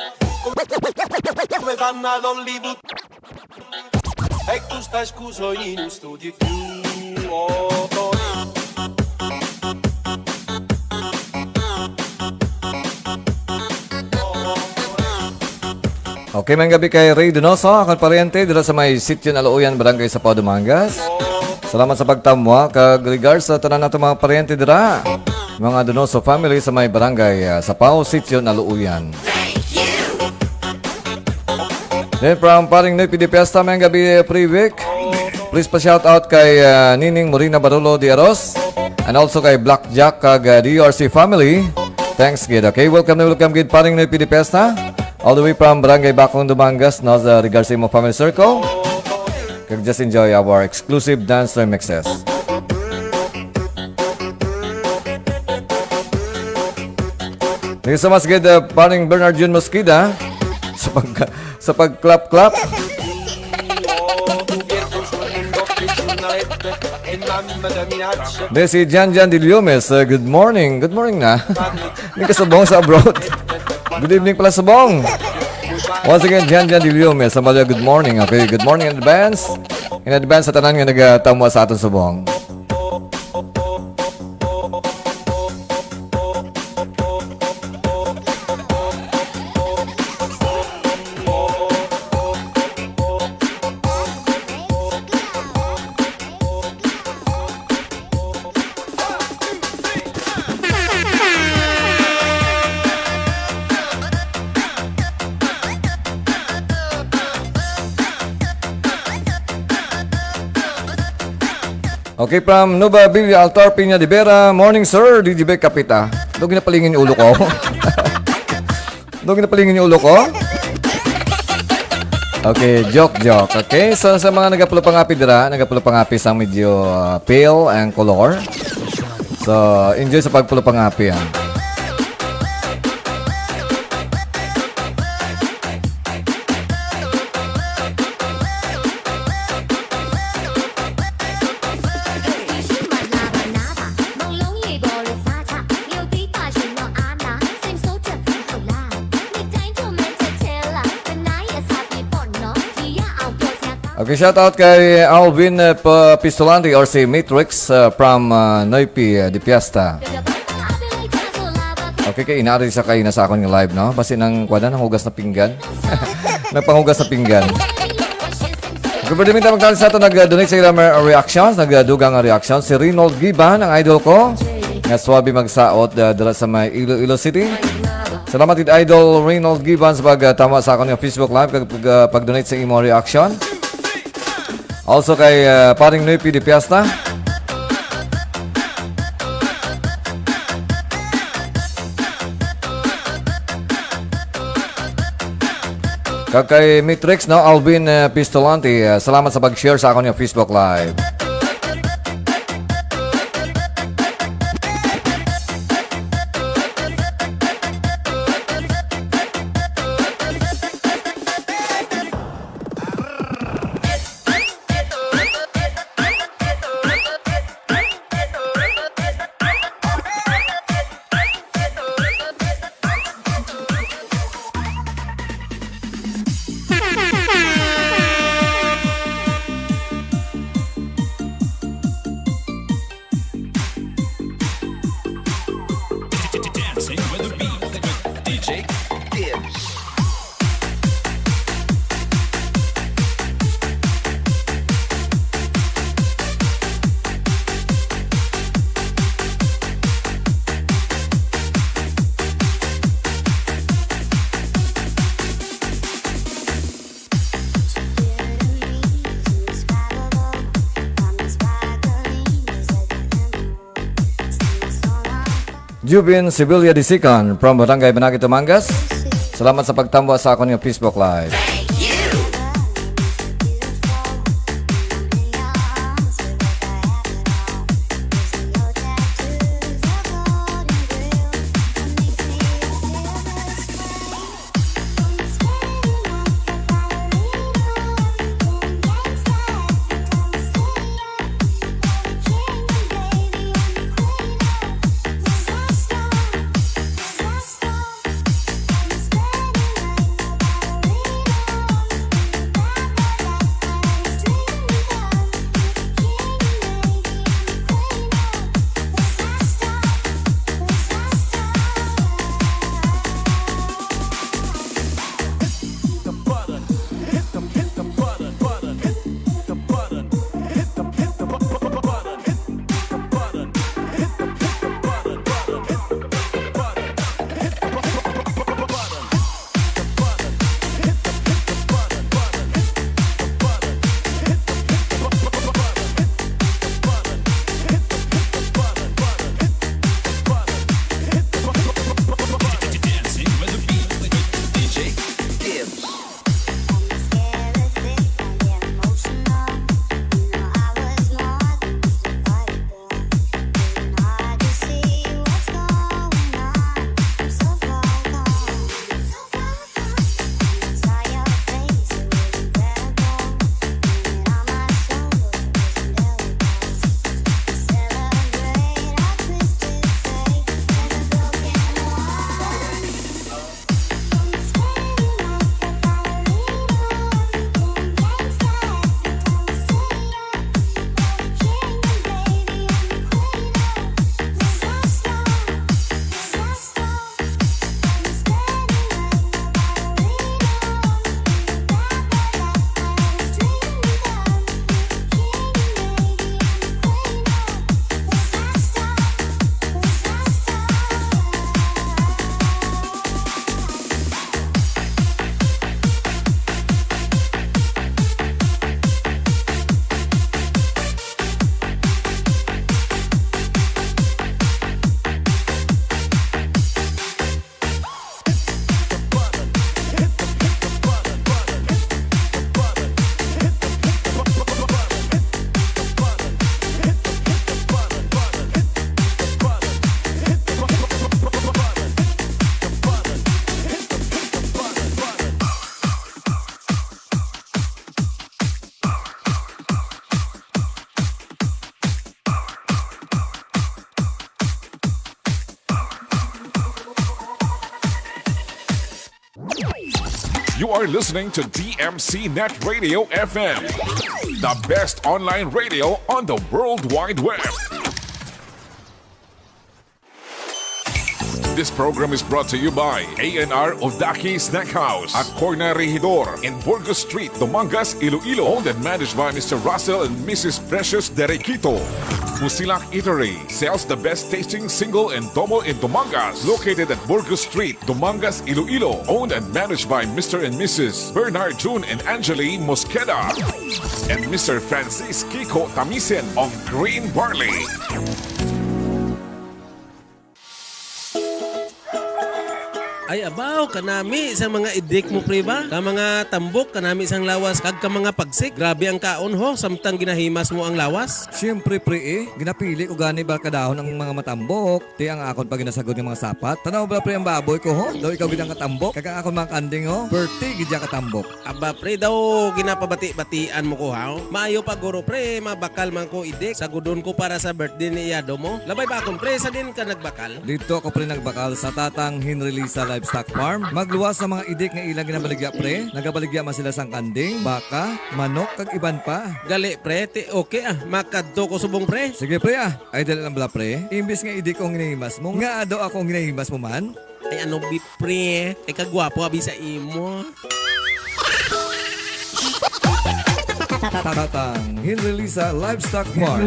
come fanno ad Hollywood e tu stai scuso in studio più Okay, may gabi kay Ray Donoso, akong paryente dito sa may sitio na Luuyan, Barangay Sapao, Dumangas. Salamat sa pagtamwa, kag regards sa tanan nato mga paryente dira. Mga Donoso family sa may barangay Sapao, sitio na Luuyan. Then from paring Noy PD Fiesta, may gabi pre-week. Please pa-shout out kay Nining Morina Barulo de Aros and also kay Blackjack kag DRC family. Thanks, Gid. Okay, welcome Gid paring Noy PD Fiesta. All the way from Barangay Bacong, Dumangas, no, sa regards sa imo family circle. Kag just enjoy our exclusive dance remixes. Thank you so much, Gid, paring Bernard Jun Mosquida sa pag-clap-clap. Then si Jan Diliomes, good morning. Good morning na. Hindi ka sabong sa abroad. Good evening pala sabong. Once again, Jan Diliomes, good morning. Okay, good morning in advance. In advance sa tanan nga nagtamwa sa aton sabong. Okay, from Nova Villa Altar Piña de Vera. Morning, sir. DJB Kapita. Doon ginapalingin yung ulo ko. Doon ginapalingin yung ulo ko. Okay, joke. Okay, so sa mga nagapulapangapi dira, nagapulapangapi sa medyo pale ang color. So, enjoy sa pagpulapangapi yan. Okay, shout out kay Alvin Pistolante or si Matrix from Noipi de Fiesta. Okay, kay inari sa kayo na sa akong live, no? Basi nang kwada ng hugas na pinggan. Nagpanghugas na pinggan. Okay, pwede minta magtali sa ito, nag-donate sa ilang reactions, nagdugang reactions. Si Reynold Giban, ang idol ko, nga swabe magsaot dala sa may Iloilo City. Salamat it idol Reynold Giban sa pagtama sa akong Facebook live pag-donate sa imo reaction. Also kay paring Nuipi de Piasta. Kay Mitrix, no? Alvin Pistolante, salamat sa pag-share sa akong Facebook live. Dancing with the beat with DJ Gibbs. Jubin Sibilia Disikan from Barangay Banagi, Tumangas. Salamat sa pagtambwa sa akong Facebook live. You are listening to DMC Net Radio FM, the best online radio on the World Wide Web. This program is brought to you by A&R Odaki Snack House at Corner Regidor in Burgos Street, Dumangas, Iloilo. Owned and managed by Mr. Russell and Mrs. Precious Derequito. Fusilak Eatery sells the best tasting single and double in Dumangas. Located at Burgos Street, Dumangas, Iloilo. Owned and managed by Mr. and Mrs. Bernard June and Angeli Mosqueda. And Mr. Francis Kiko Tamisen of Green Barley. Ay abaw, kanami sa mga idik mo pre ba? Ka mga tambok, kanami isang lawas, kag ka mga pagsik. Grabe ang kaon ho, samtang ginahimas mo ang lawas. Siyempre pre ginapili ko gani ba kadahon ng mga matambok. Ti ang akon pag ginasagod ng mga sapat. Tanaw ba pre ang baboy ko ho? Daw ikaw gidang katambok. Kag ang akon mga kanding ho. Berti gidya katambok. Aba pre, daw ginapabati-batian mo ko ha. Maayo pa guro pre, mabakal man ko idik. Sagudon ko para sa birthday ni Iyado mo. Labay ba akong pre, sa din ka nagbakal? Dito ako pre nagbakal sa tatang Henry Lisa Livestock Farm. Magluwas sa mga idik nga ilang ginabaligya pre. Nagabaligya man sila sang kanding, baka, manok, kag iban pa. Gali pre, okay makadto ko subong pre. Sige pre ay dali lang bala pre. Imbis nga idik kong ginahimas mo, nga daw akong ginahimas mo man. Ay ano bi pre, ay kagwapo abi sa imo. Tatang Henry Lisa Livestock Farm.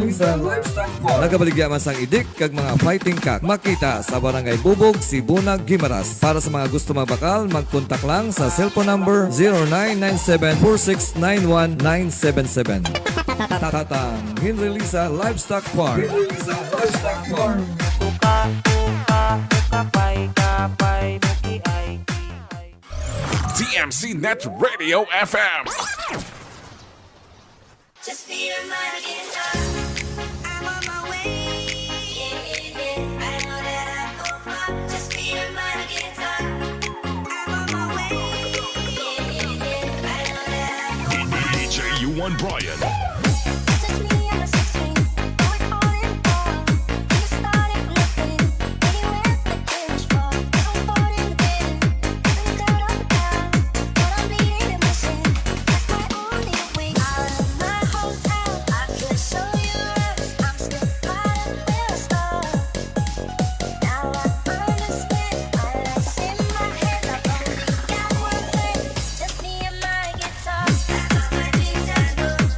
Nagabaligya man sang idik kag mga fighting cock. Makita sa Barangay Bubog, Sibunag, Gimaras. Para sa mga gusto magbakal, mag-contact lang sa cellphone number 0997-4691-977. Tatang Henry Lisa Livestock Farm. DMC Net Radio FM. Just be your mind again. I'm on my way. Yeah. I know that I go far. Just be your mind again. I'm on my way. Yeah. I know that I go far. DJ U1 Brian. Just me and my guitar. That's my dreams and goals.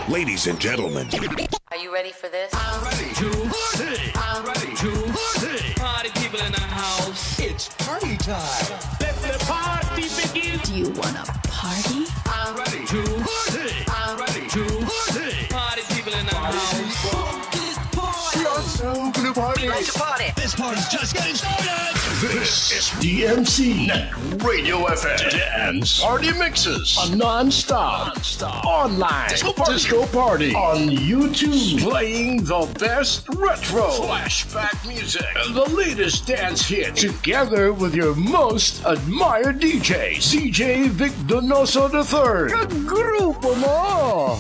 Ladies and gentlemen, Are you ready for this? I'm ready to sing. I'm ready to sing. Party people in the house. It's party time. Let the party begin. Do you wanna party? I'm ready to sing. I'm ready to sing. Party people in the house. We are so gonna party. We like to party. This party's just getting started. This is DMC Net Radio FM Dance Party Mixes, a non-stop online disco party on YouTube, playing the best retro flashback music and the latest dance hits together with your most admired DJ, CJ Vic Donoso III. Kagrupo mo!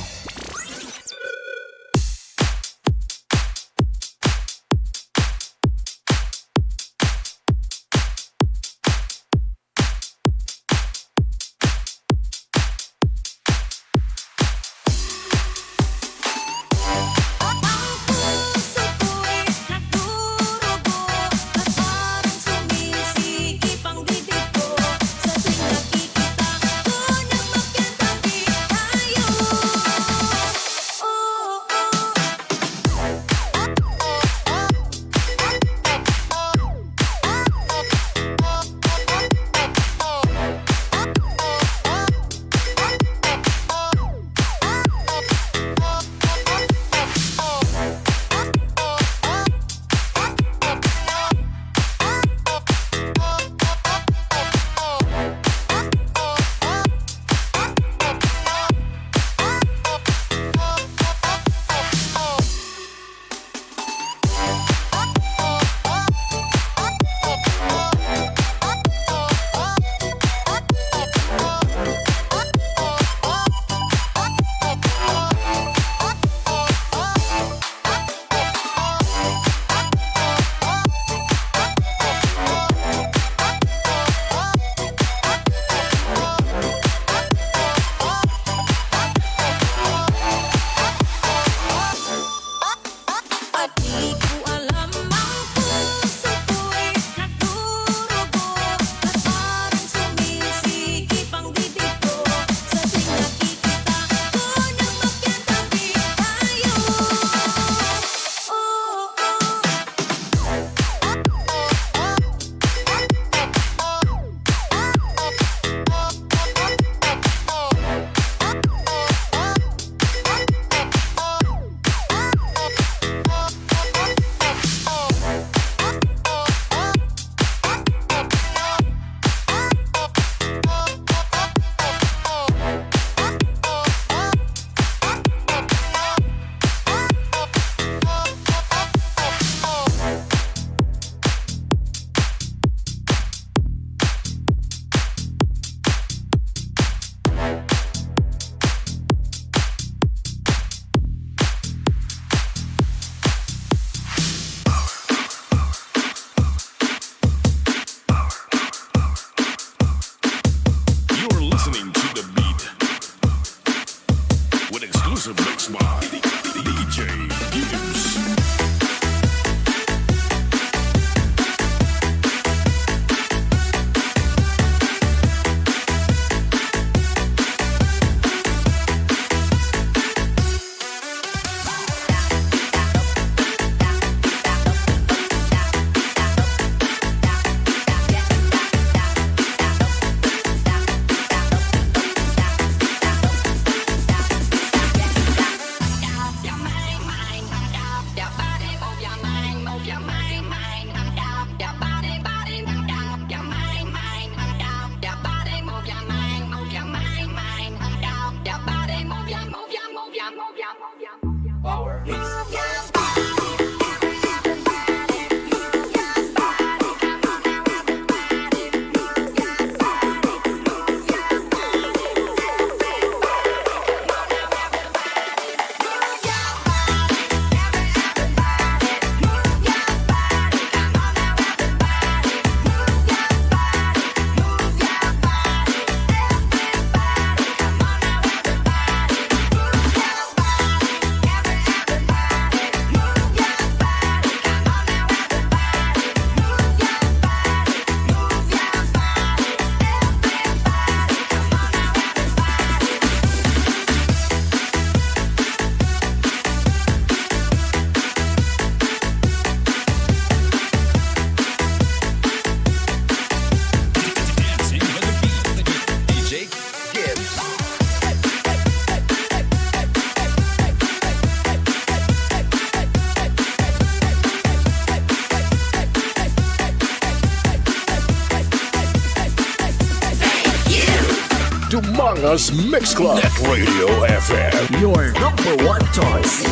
Dumanga's Mix Club. Net Radio FM. Your number one choice.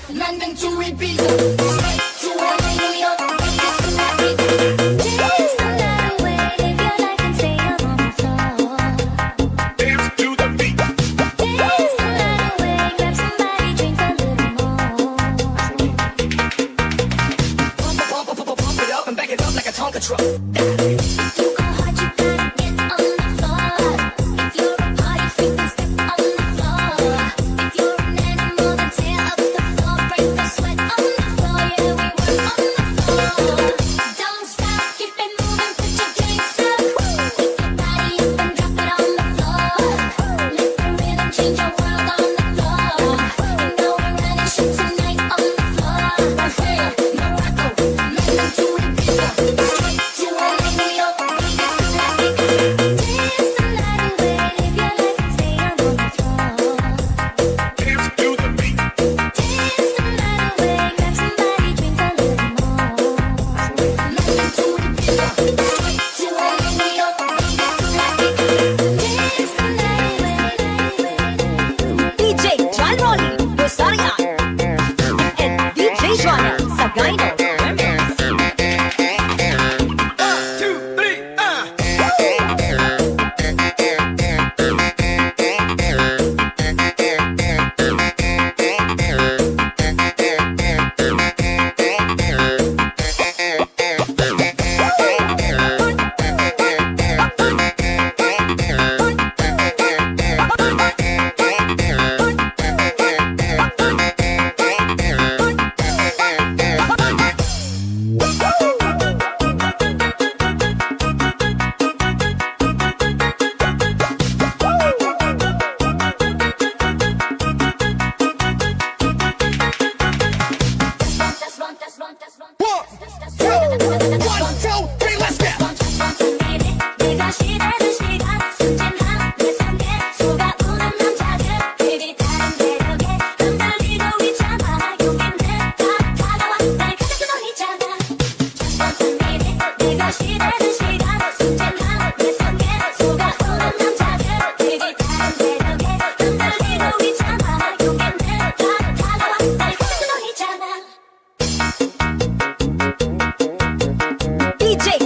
London to Ibiza, straight to New York. Dance the night away, live your life and stay up on the floor. Dance to the beat. Dance the night away, grab somebody, drink a little more. Pump it up and back it up like a Tonka truck. You go hard, you gotta get on the floor. If you're a party freak, then step on the floor. If you're an animal, then tear up the floor. Break the sweat on the floor, yeah, we work on the floor. Don't stop, keep it moving, put your drinks up. Pick your body up and drop it on the floor. Let the rhythm change your world on the floor. You know we're running shit tonight on the floor. Brazil, Morocco, London to Ibiza, straight to New York. Dance the night away, live your life and stay on the floor. Dance to the beat. Dance the night away, grab somebody, drink a little more. London to Ibiza, straight to New York. Dance the night away. DJ John Ronnie, Rosaria, and DJ Joanna, Sagayno. 내가 시대는 시간 순진한 내 손에 쏟아오는 남자들 baby 다른 매력에 흔들리고 있잖아 용기 내가 다가와 날 가질 수도 있잖아 Just want to meet it 내가 시대는 시간 순진한 내 손에 쏟아오는 남자들 baby 다른 매력에 흔들리고 있잖아 용기 내가 다가와 날 가질 수도 있잖아 DJ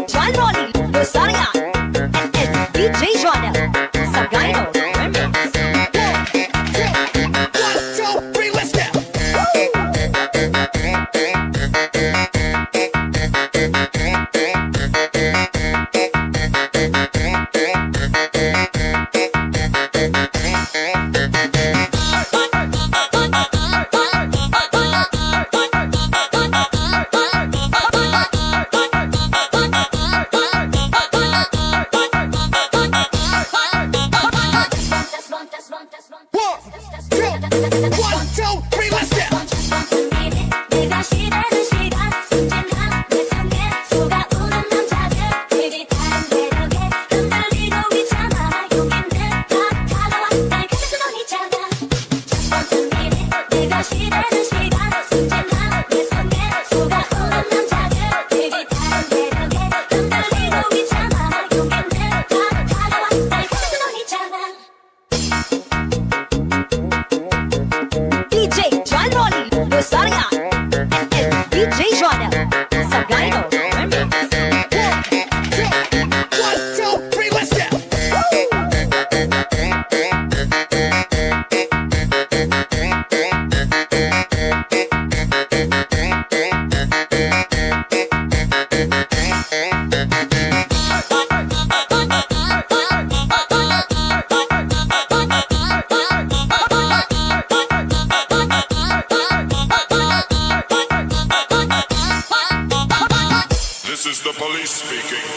This is the police speaking.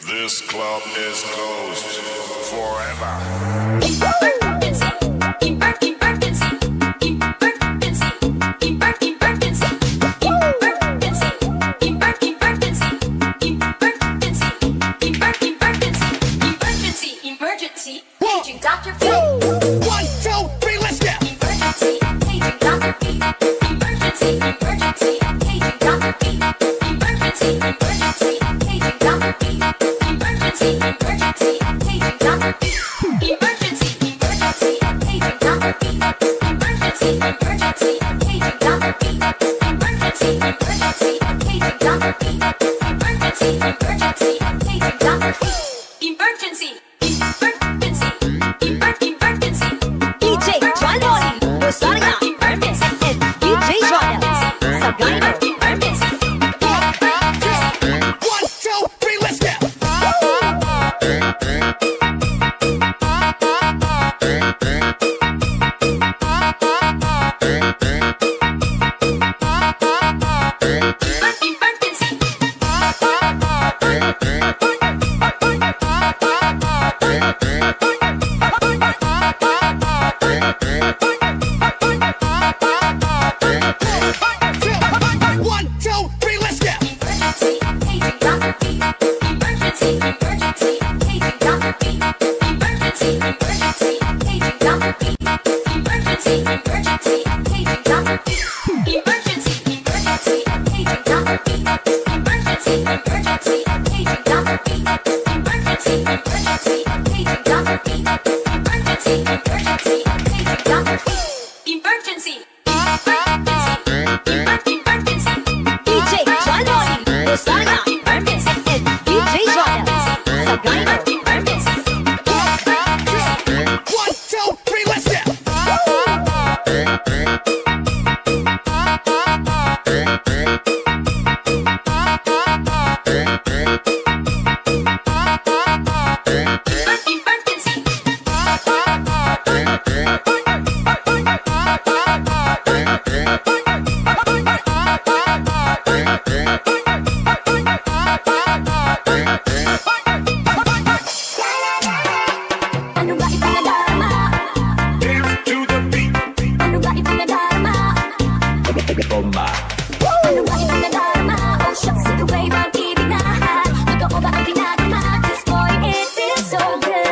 This club is closed forever. Emergency, paging Dr. P. 1, 2, 3, let's go. Emergency, paging Dr. P. Emergency, paging Dr. P. Emergency, paging Dr. P. Emergency, paging Dr. P. Emergency, paging Dr. P. Emergency, paging Dr. P. Emergency, paging Dr. P. Emergency, paging Dr. P. Emergency. DJ Jaloni, Rosaria, Hermes, and DJ Joel, Sagano, Hermes. 1, 2, 3, let's go. DJ Jaloni, Rosaria, Hermes, and DJ Joel, Sagano, Hermes. 1, 2, 3, let's go. Ano ba ipinadarama? Dance to the beat. Ano ba ipinadarama? Bomba. Ano ba ipinadarama? Oh shucks, ito ba'y pag-ibig na? Totoo ba ang pinagama? This boy, it feels so good.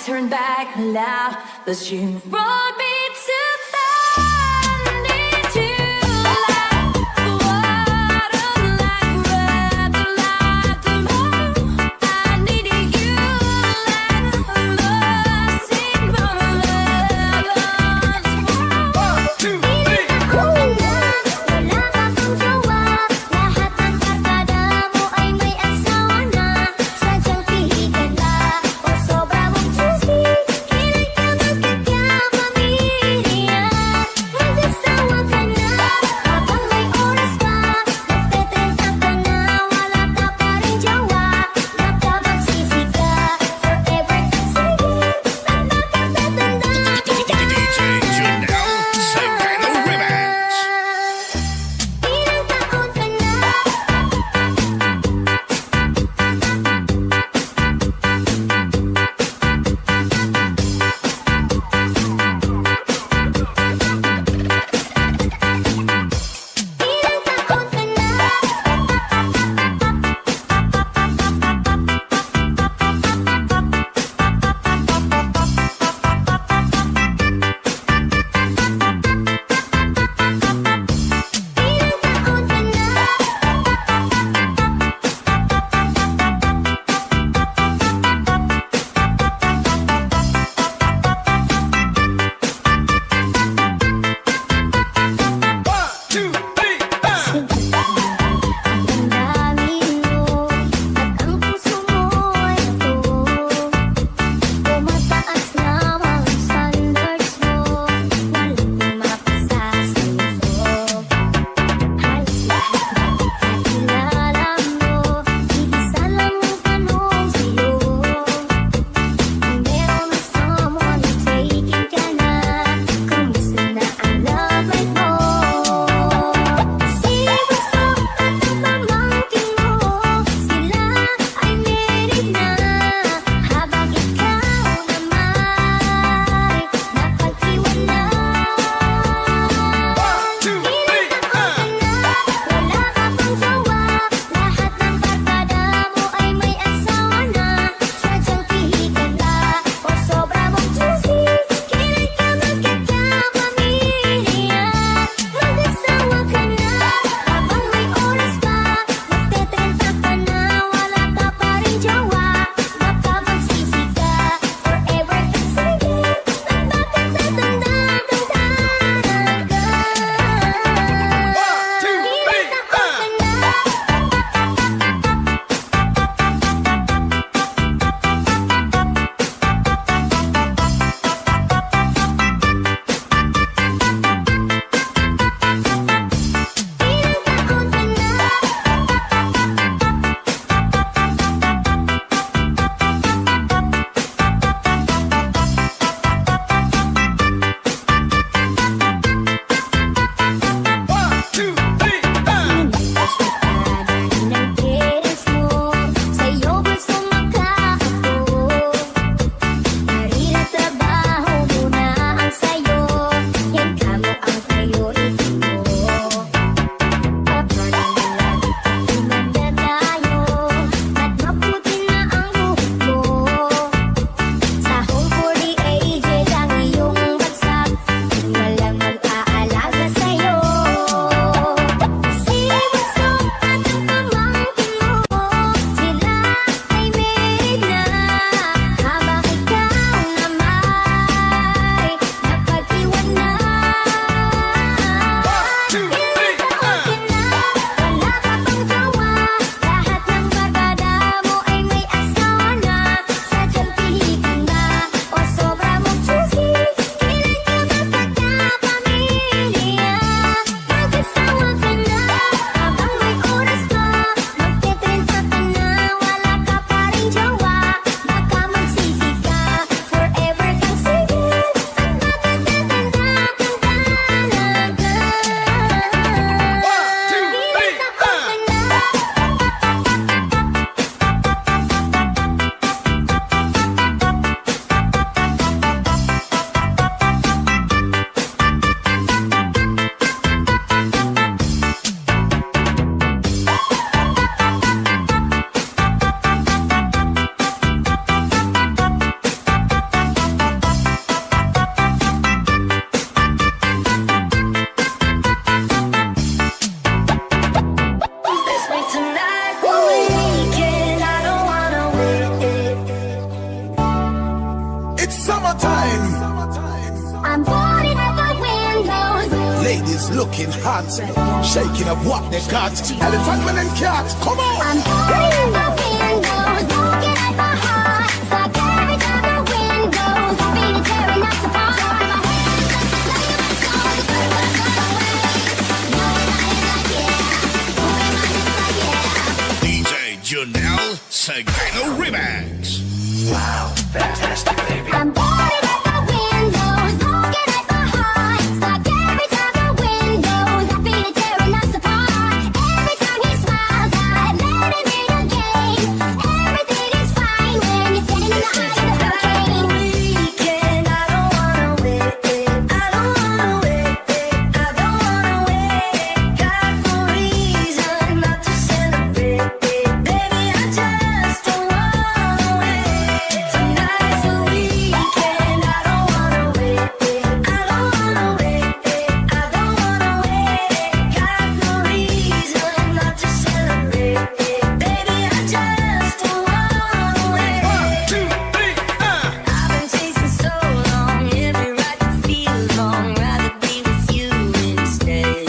Turn back now, but you brought me to find it you like what a life, rather like the moon. I needed you like a lost in love. 1, 2, 3, Wala ka pang jawab. Lahat ng karkada mo ay may asawa na. Sadyang pihigan ka o sobra mong juicy. Kailan ka magkakama? girls looking hot, shaking up what they got. Elephant man and cat, come on. I'm pouring the windows, looking at my heart. It's like every time the wind goes, I feel it tearing us apart. DJ Janelle Sagano Remix. Wow, fantastic, baby. I'm pouring at the windows, looking at my heart. It's like every time the wind goes, I feel it tearing us apart. Every time he smiles, I let him in again. Everything is fine when you're standing in the eye of the hurricane. Weekend, I don't wanna wait. I don't wanna wait. I don't wanna wait. Got no reason not to celebrate. Baby, I just don't wanna wait. Tonight's the weekend, I don't wanna wait. I don't wanna wait. I don't wanna wait. Got no reason not to celebrate. Baby, I just don't wanna wait. 1, 2, 3, I've been chasing so long, every right that feels wrong. Rather be with you instead.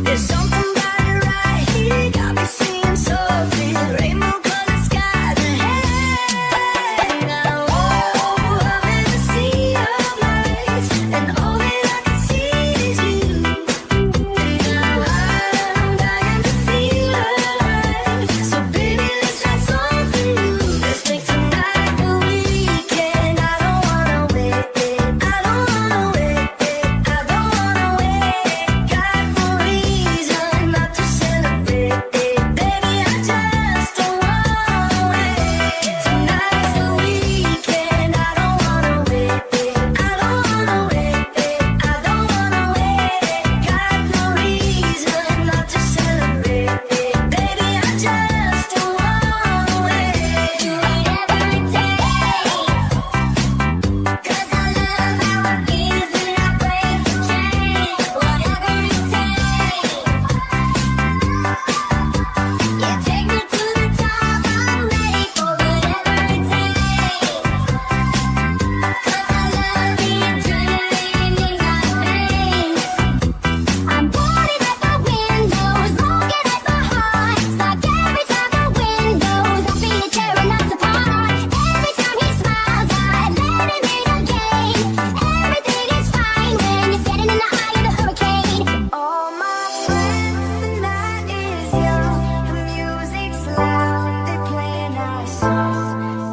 There's something about it right here, got me seeing so clear. Rainbow colored skies ahead. Now, I'm in the sea of lights, and all that I can see is you. And now I'm dying to feel alive. So baby, let's try something new. Let's make tonight the weekend. I don't wanna wait. I don't wanna wait. I don't wanna wait. Got no reason not to celebrate. Baby, I just don't wanna wait. Tonight's the weekend. I don't wanna wait. I don't wanna wait. I don't wanna wait. Got no reason not to celebrate. Baby, I just don't wanna wait. Do whatever it takes. 'Cause I love how it feels when I break the chain. Whatever it takes. Yeah, take me to the top. I'm ready for whatever it takes. 'Cause I love the adrenaline in my veins. I'm pouring at the windows, looking at my heart. It's like every time the wind goes, I feel it tearing us apart. Every time he smiles, I let him in again. Everything is fine when you're standing in the eye of the hurricane. All my friends, the night is young, the music's loud, they're playing our songs.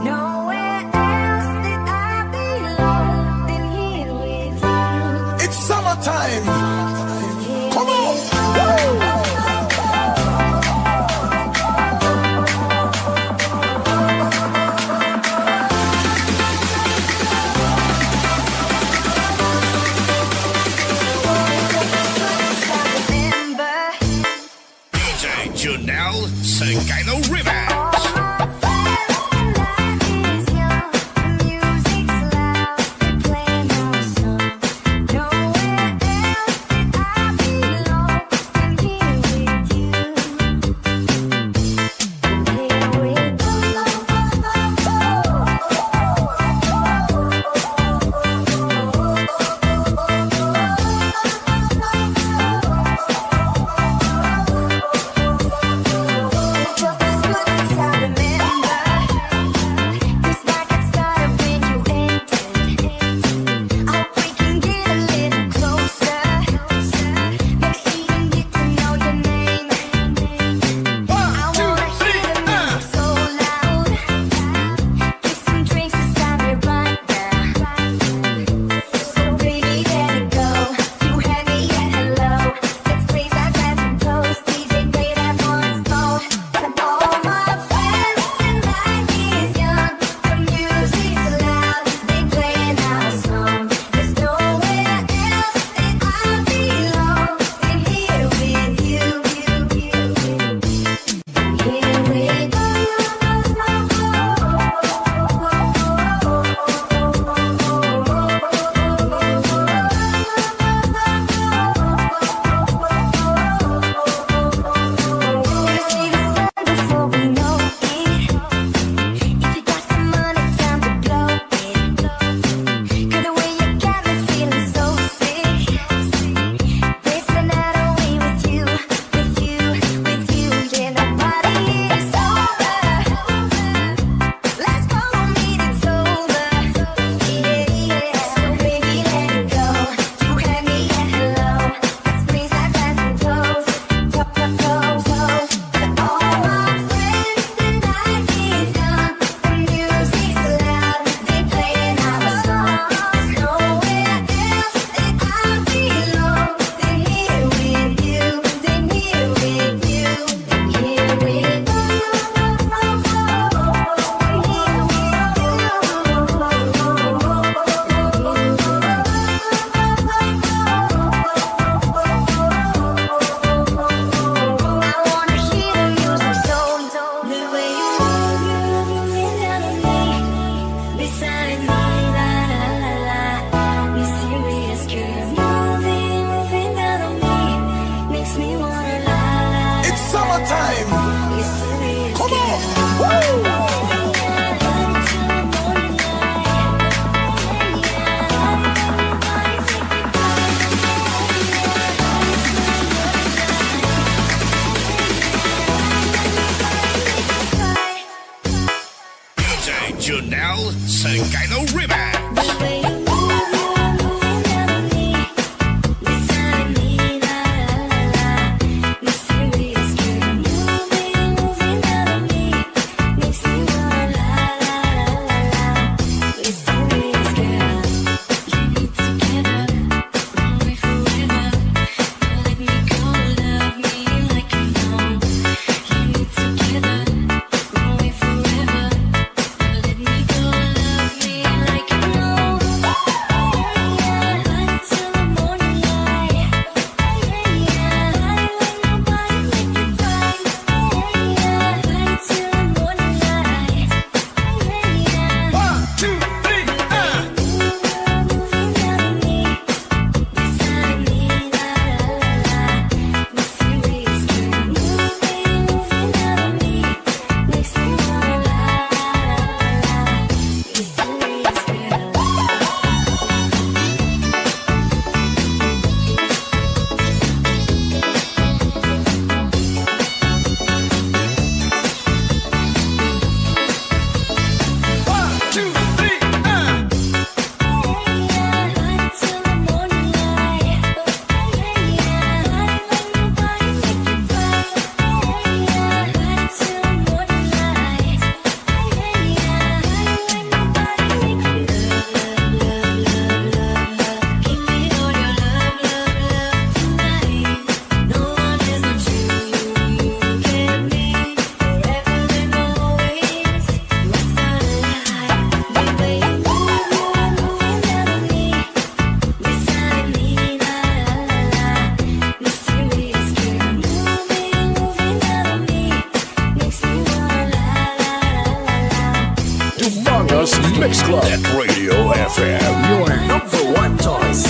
Nowhere else that I belong than here with you. It's summertime. Come on. DJ Janelle Sagano Remix. Just Mix Club at Radio FM. Your number one choice.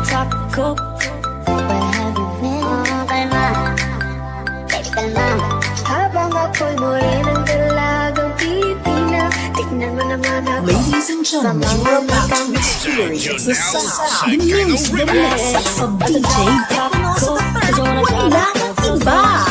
Tropical. Where have you been? Kalma, baby, kalma. Habang ako'y muli ng dalagang Pilipinas, tignan mo naman ako. Ladies and gentlemen, you're about to experience the sound, the music, the mix of DJ Donoso the Third. Walang iba.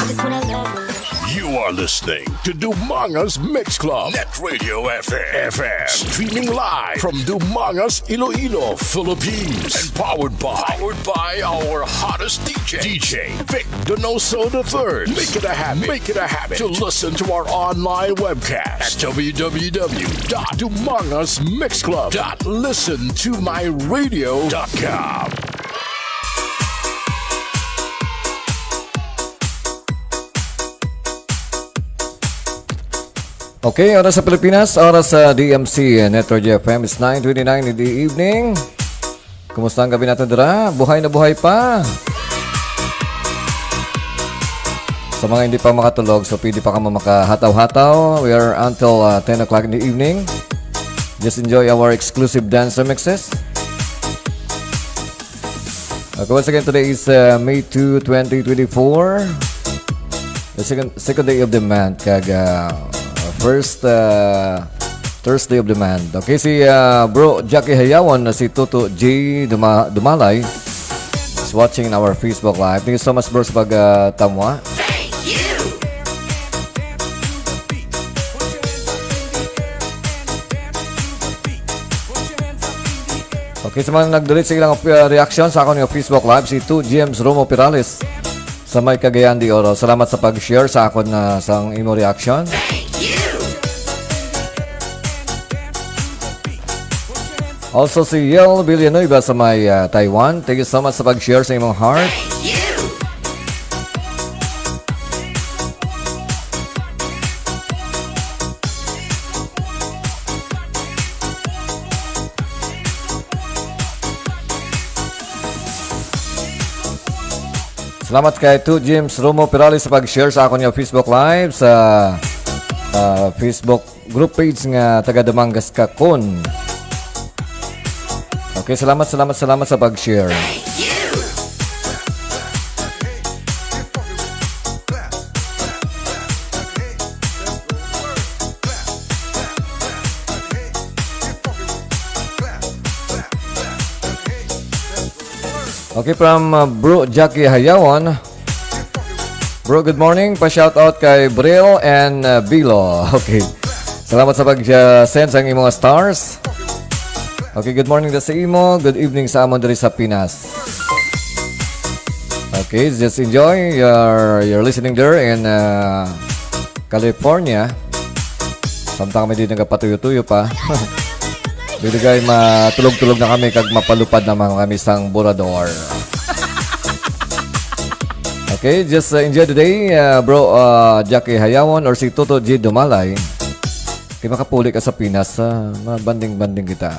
You are listening to Dumanga's Mix Club, Net Radio FM. Streaming live from Dumanga's Iloilo, Philippines. And powered by our hottest DJ Vic Donoso the Third. Make it a habit to listen to our online webcast at www.dumangasmixclub.listentomyradio.com. Okay, oras sa Pilipinas, oras sa DMC Network FM is 9:29 in the evening. Kumusta ang gabi natin dira? Buhay na buhay pa. Sa mga hindi pa makatulog, so pwede pa ka makahataw-hataw. We are until 10 o'clock in the evening. Just enjoy our exclusive dance remixes. Okay, once again, today is May 2, 2024. The second day of the month, first Thursday of the month. Okay, si Bro Jackie Hayawan na si Toto J. Dumalay is watching our Facebook Live. Thank you so much, bro, sa pag-tamwa. Okay, sa mga nag-delete sa ilang reaction sa akong Facebook Live, si 2 James Romo Pirales sa may Cagayan de Oro. Salamat sa pag-share sa akon na sang imo reaction. Also si Yel Villanueva sa may Taiwan. Thank you so much sa pag-share sa imong heart. Salamat kay 2 James Romo Pirales sa pag-share sa akong Facebook Live sa Facebook group page nga taga Damangas Kakon. Okay, salamat sa pag-share. Okay, from Bro Jackie Hayawan. Bro, good morning. Pa-shoutout kay Bril and Bilo. Okay. Salamat sa pag-send sa imong stars. Okay, good morning sa imo. Good evening sa amon diri sa Pinas. Okay, just enjoy. You're listening there in California. Samtang kami dito nagpatuyo-tuyo pa. Dito guys, matulog-tulog na kami kag mapalupad naman kami sang Borador. Okay, just enjoy the day, bro Jackie Hayawan or si Toto J. Dumalay. Kaya makapuli ka sa Pinas, banding-banding kita.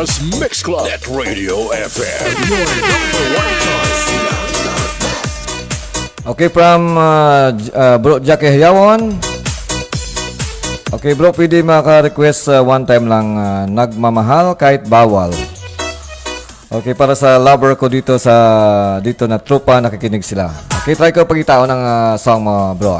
Us Mix Club at Radio FM. Your number one choice. Okay, from Bro Jackie Hayawon. Okay bro, pwede maka-request one time lang nagmamahal kahit bawal. Okay, para sa lover ko dito na tropa, nakikinig sila. Okay, try ko pagitao ng song mo bro.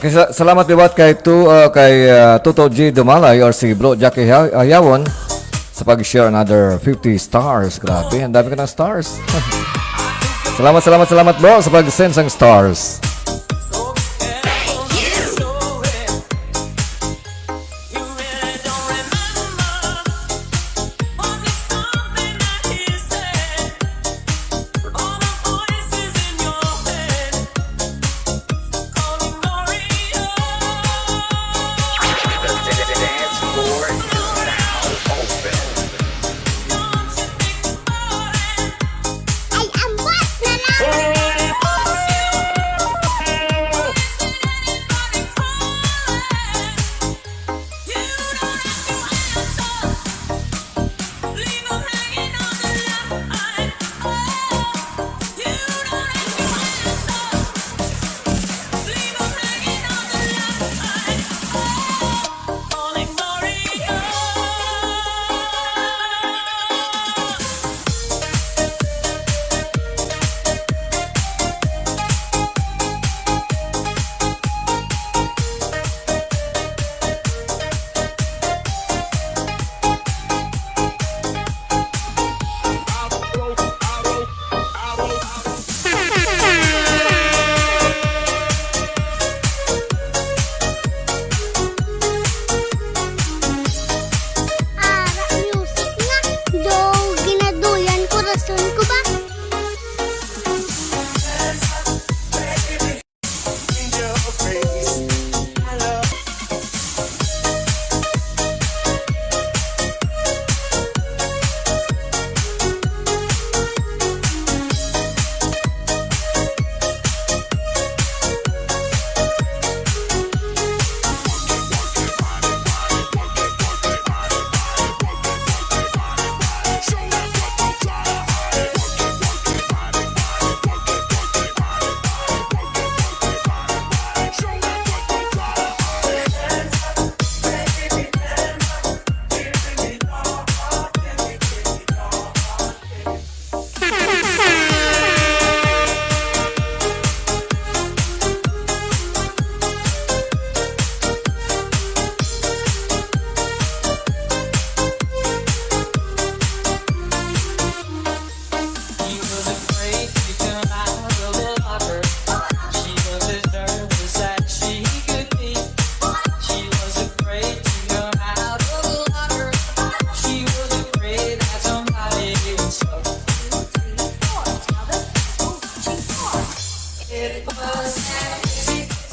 Okay, salamat liwat kay Tuto G. Dumalay or si Bro Jackie Hayawon sa pag-share another 50 stars. Grabe, ang dami ko ng stars. Salamat bro sa pag-send ng stars.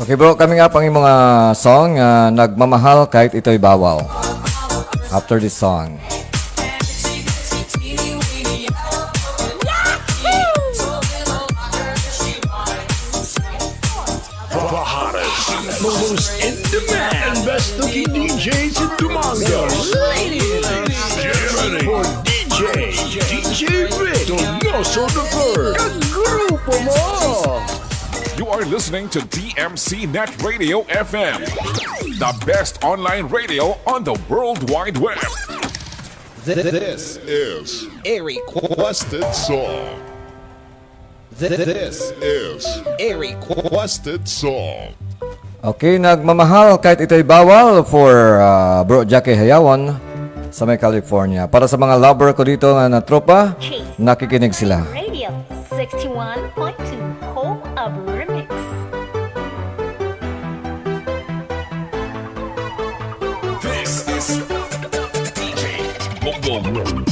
Okay bro, coming up ang imong song, Nagmamahal Kahit Ito'y Bawal. After this song. The hottest, most in demand, and best looking DJs in Dumango. Ladies, get ready for DJ Rick, Donoso the Third. Kagrupo mo! You are listening to DMC Net Radio FM, the best online radio on the World Wide Web. This is a requested song. This is a requested song. Okay, Nagmamahal Kahit Ito'y Bawal for Bro Jackie Hayawan sa may California. Para sa mga lover ko dito na tropa, nakikinig sila. Radio 61.2, home of REMIX. This is DJ Bongo.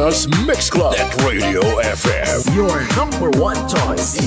Dumagas Mix Club. That Radio FM. Your number one choice.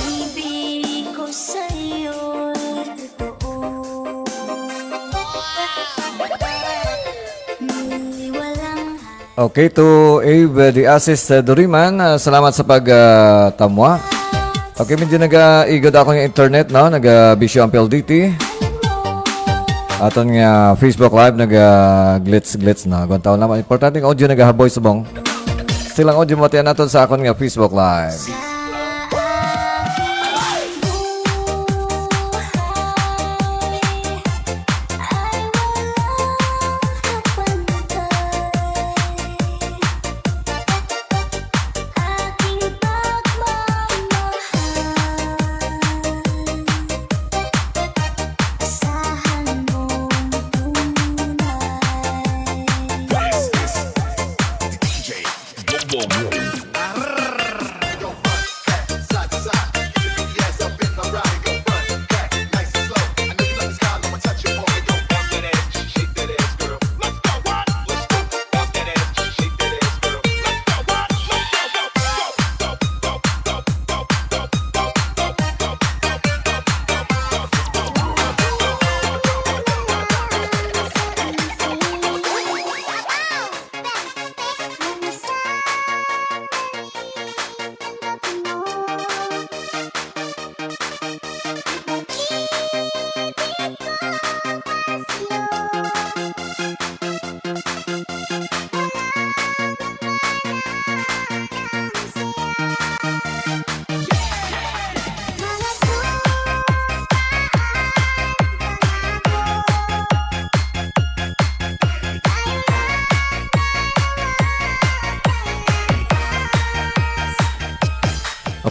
Ibig ko sa'yo'y totoo. Ni walang Okay, to Abe, the assist Doriman, salamat sa pagtamwa. Okay, medyo nag-igod ako ng internet, no? Nag-bisyo ang PLDT. Aton nga Facebook Live, nag-glitz na. Gawang taon naman. Importante ang audio nag-haboy subong. Silang audio matiyan natin sa akon nga Facebook Live.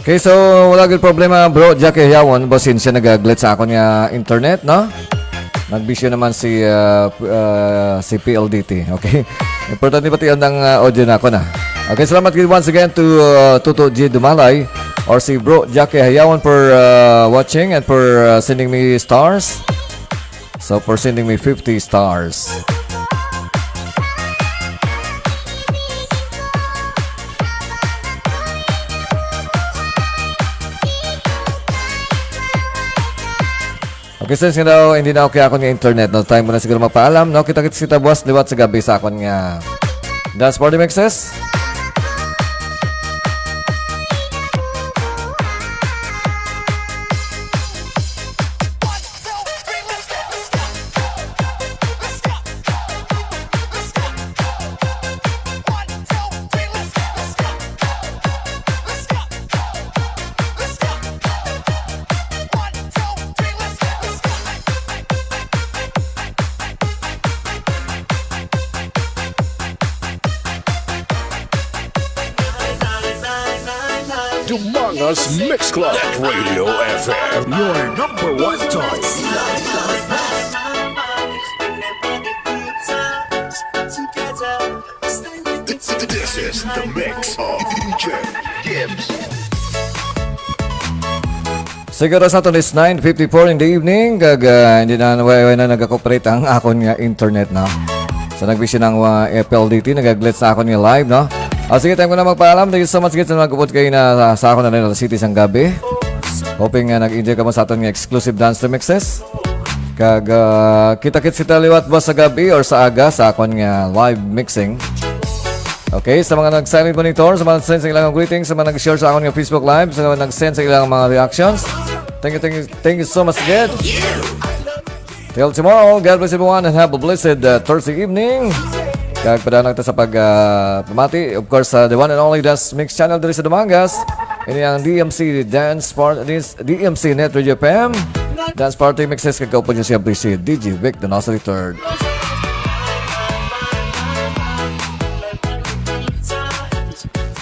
Okay, so wala gid problema bro, Jackie Yawon, basin siya nag-glitch sa akon nga internet, no? Nagbisyo naman si PLDT, okay? Importante pati ang audio na ako na. Okay, salamat gid once again to Tuto G. Dumalay or si bro Jackie Yawon for watching and for sending me stars. So for sending me 50 stars. Okay, since nga daw, hindi na okay ako ng internet, no? Time mo na siguro mapaalam, no? Kita-kits kita buwas, liwat sa gabi sa akon nga Dance Party Mixes. Dumagas Mix Club. That Radio FM. Your number one choice. This is the mix of DJ Gibbs. Siguro sa atin is 9:54 in the evening. Hindi na nag-cooperate ang akon nga internet, no? So nagbisyo ng PLDT, nag-glitch sa akon nga live, no? Sige, time ko na magpaalam. Thank you so much guys na mag-upod kayo na sa ako na rin City sang gabi. Hoping nag-enjoy ka mo sa ating exclusive dance remixes. Kag kita-kits kita liwat ba sa gabi or sa aga sa akon nga live mixing. Okay, sa mga nag-silent monitor, sa mga nag-send sa ilang greetings, sa mga nag-share sa akon nga Facebook Live, sa mga nag-send sa ilang mga reactions. Thank you so much again. Till tomorrow, God bless everyone and have a blessed Thursday evening. Kag padanang ta sa pamati, of course, the one and only Dance Mix Channel diri sa Dumangas. Ini ang DMC Dance Party, DMC Net Radio FM. Dance Party Mixes kag po niyo siyempre si DJ Vic Donoso III.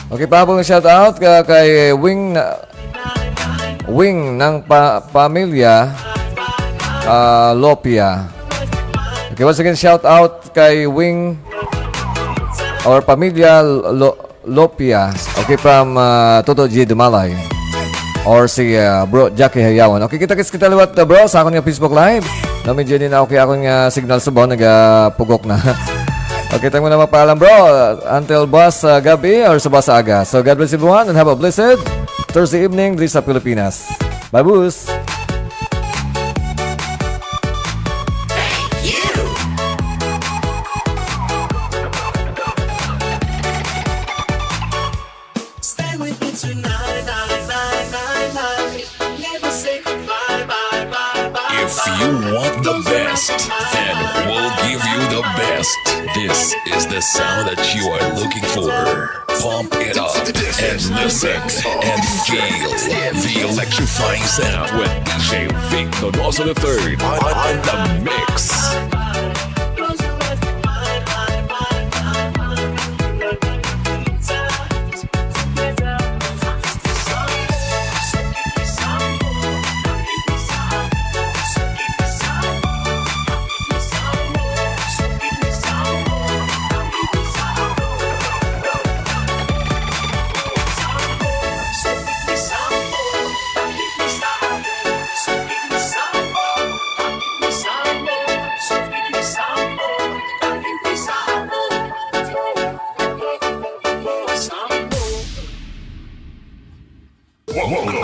Okay, pahabol ng shoutout kay Wing ng pamilya Lopia. Okay, once again, shoutout kay Wing or pamilya Lopia. Okay, from Toto G. Dumalay. Or si bro Jackie Hayawan. Okay, kita liwat bro sa akong Facebook Live. Namin dyan din ako kaya akong signal subon, nagapugok na. Okay, tayo muna magpaalam bro. Until bus gabi or sa bus aga. So God bless everyone and have a blessed Thursday evening dito sa Pilipinas. Bye, boos! If you want the best, then we'll give you the best. This is the sound that you are looking for. Pump it up and listen and feel the electrifying sound with DJ Vic Donoso III on the mix.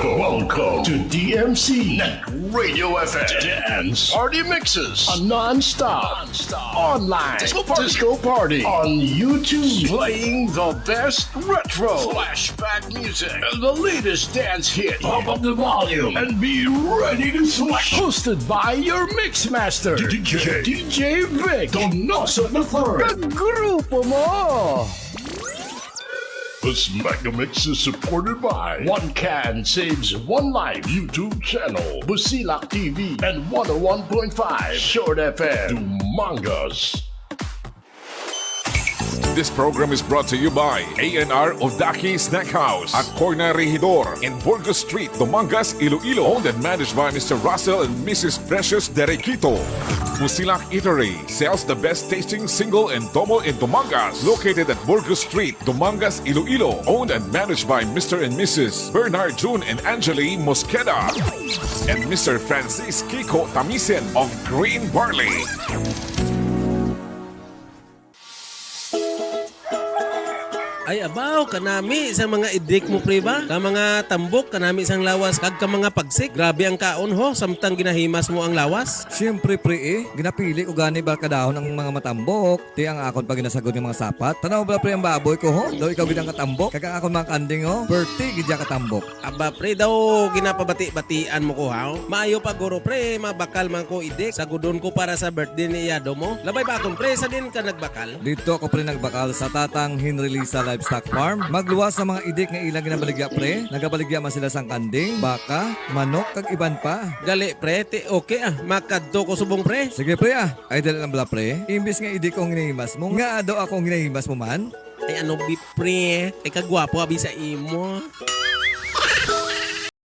Welcome to DMC Net Radio FM Dance Party Mixes, a non-stop online disco party on YouTube, playing the best retro flashback music and the latest dance hit. Pump up the volume and be ready to sweat. Hosted by your mix master, DJ Vic Donoso III. Grupo mo! This mega mix is supported by One Can Saves One Life YouTube channel, Busilak TV, and 101.5 Short FM, Dumangas. This program is brought to you by A&R Odaki Snack House at Corner Regidor in Burgos Street, Dumangas, Iloilo. Owned and managed by Mr. Russell and Mrs. Precious Derequito. Busilak Eatery sells the best tasting single and double in Dumangas. Located at Burgos Street, Dumangas, Iloilo. Owned and managed by Mr. and Mrs. Bernard June and Angeli Mosqueda. And Mr. Francis Kiko Tamisen of Green Barley. Ay abaw kanami sa mga idik mo pre ba? Ka mga tambok kanami sang lawas kag ka mga pagsik. Grabe ang kaon ho samtang ginahimas mo ang lawas. Siyempre pre ginapili ko gani ba kadahon ng mga matambok. Ti ang akon pag ginasagod ng mga sapat. Tanaw ba pre ang baboy ko ho? Daw ikaw gidang katambok. Kag akon mga kanding ho. Berti gidya katambok. Aba pre daw ginapabati-batian mo ko ha. Maayo pa guro pre mabakal man ko idik. Sagudon ko para sa birthday ni Iyado mo. Labay ba akon pre sa din ka nagbakal? Dito ako pre nagbakal sa tatang Hinrelisa Livestock Farm. Magluwas sa mga idik nga ilang ginabaligya pre. Nagabaligya man sila sang kanding, baka, manok, kag iban pa. Gali pre, okay makadto ko subong pre. Sige pre ay dali lang bala pre. Imbis nga idik kong ginahimas mo, nga daw akong ginahimas mo man. Ay ano bi pre, ay kagwapo abi sa imo.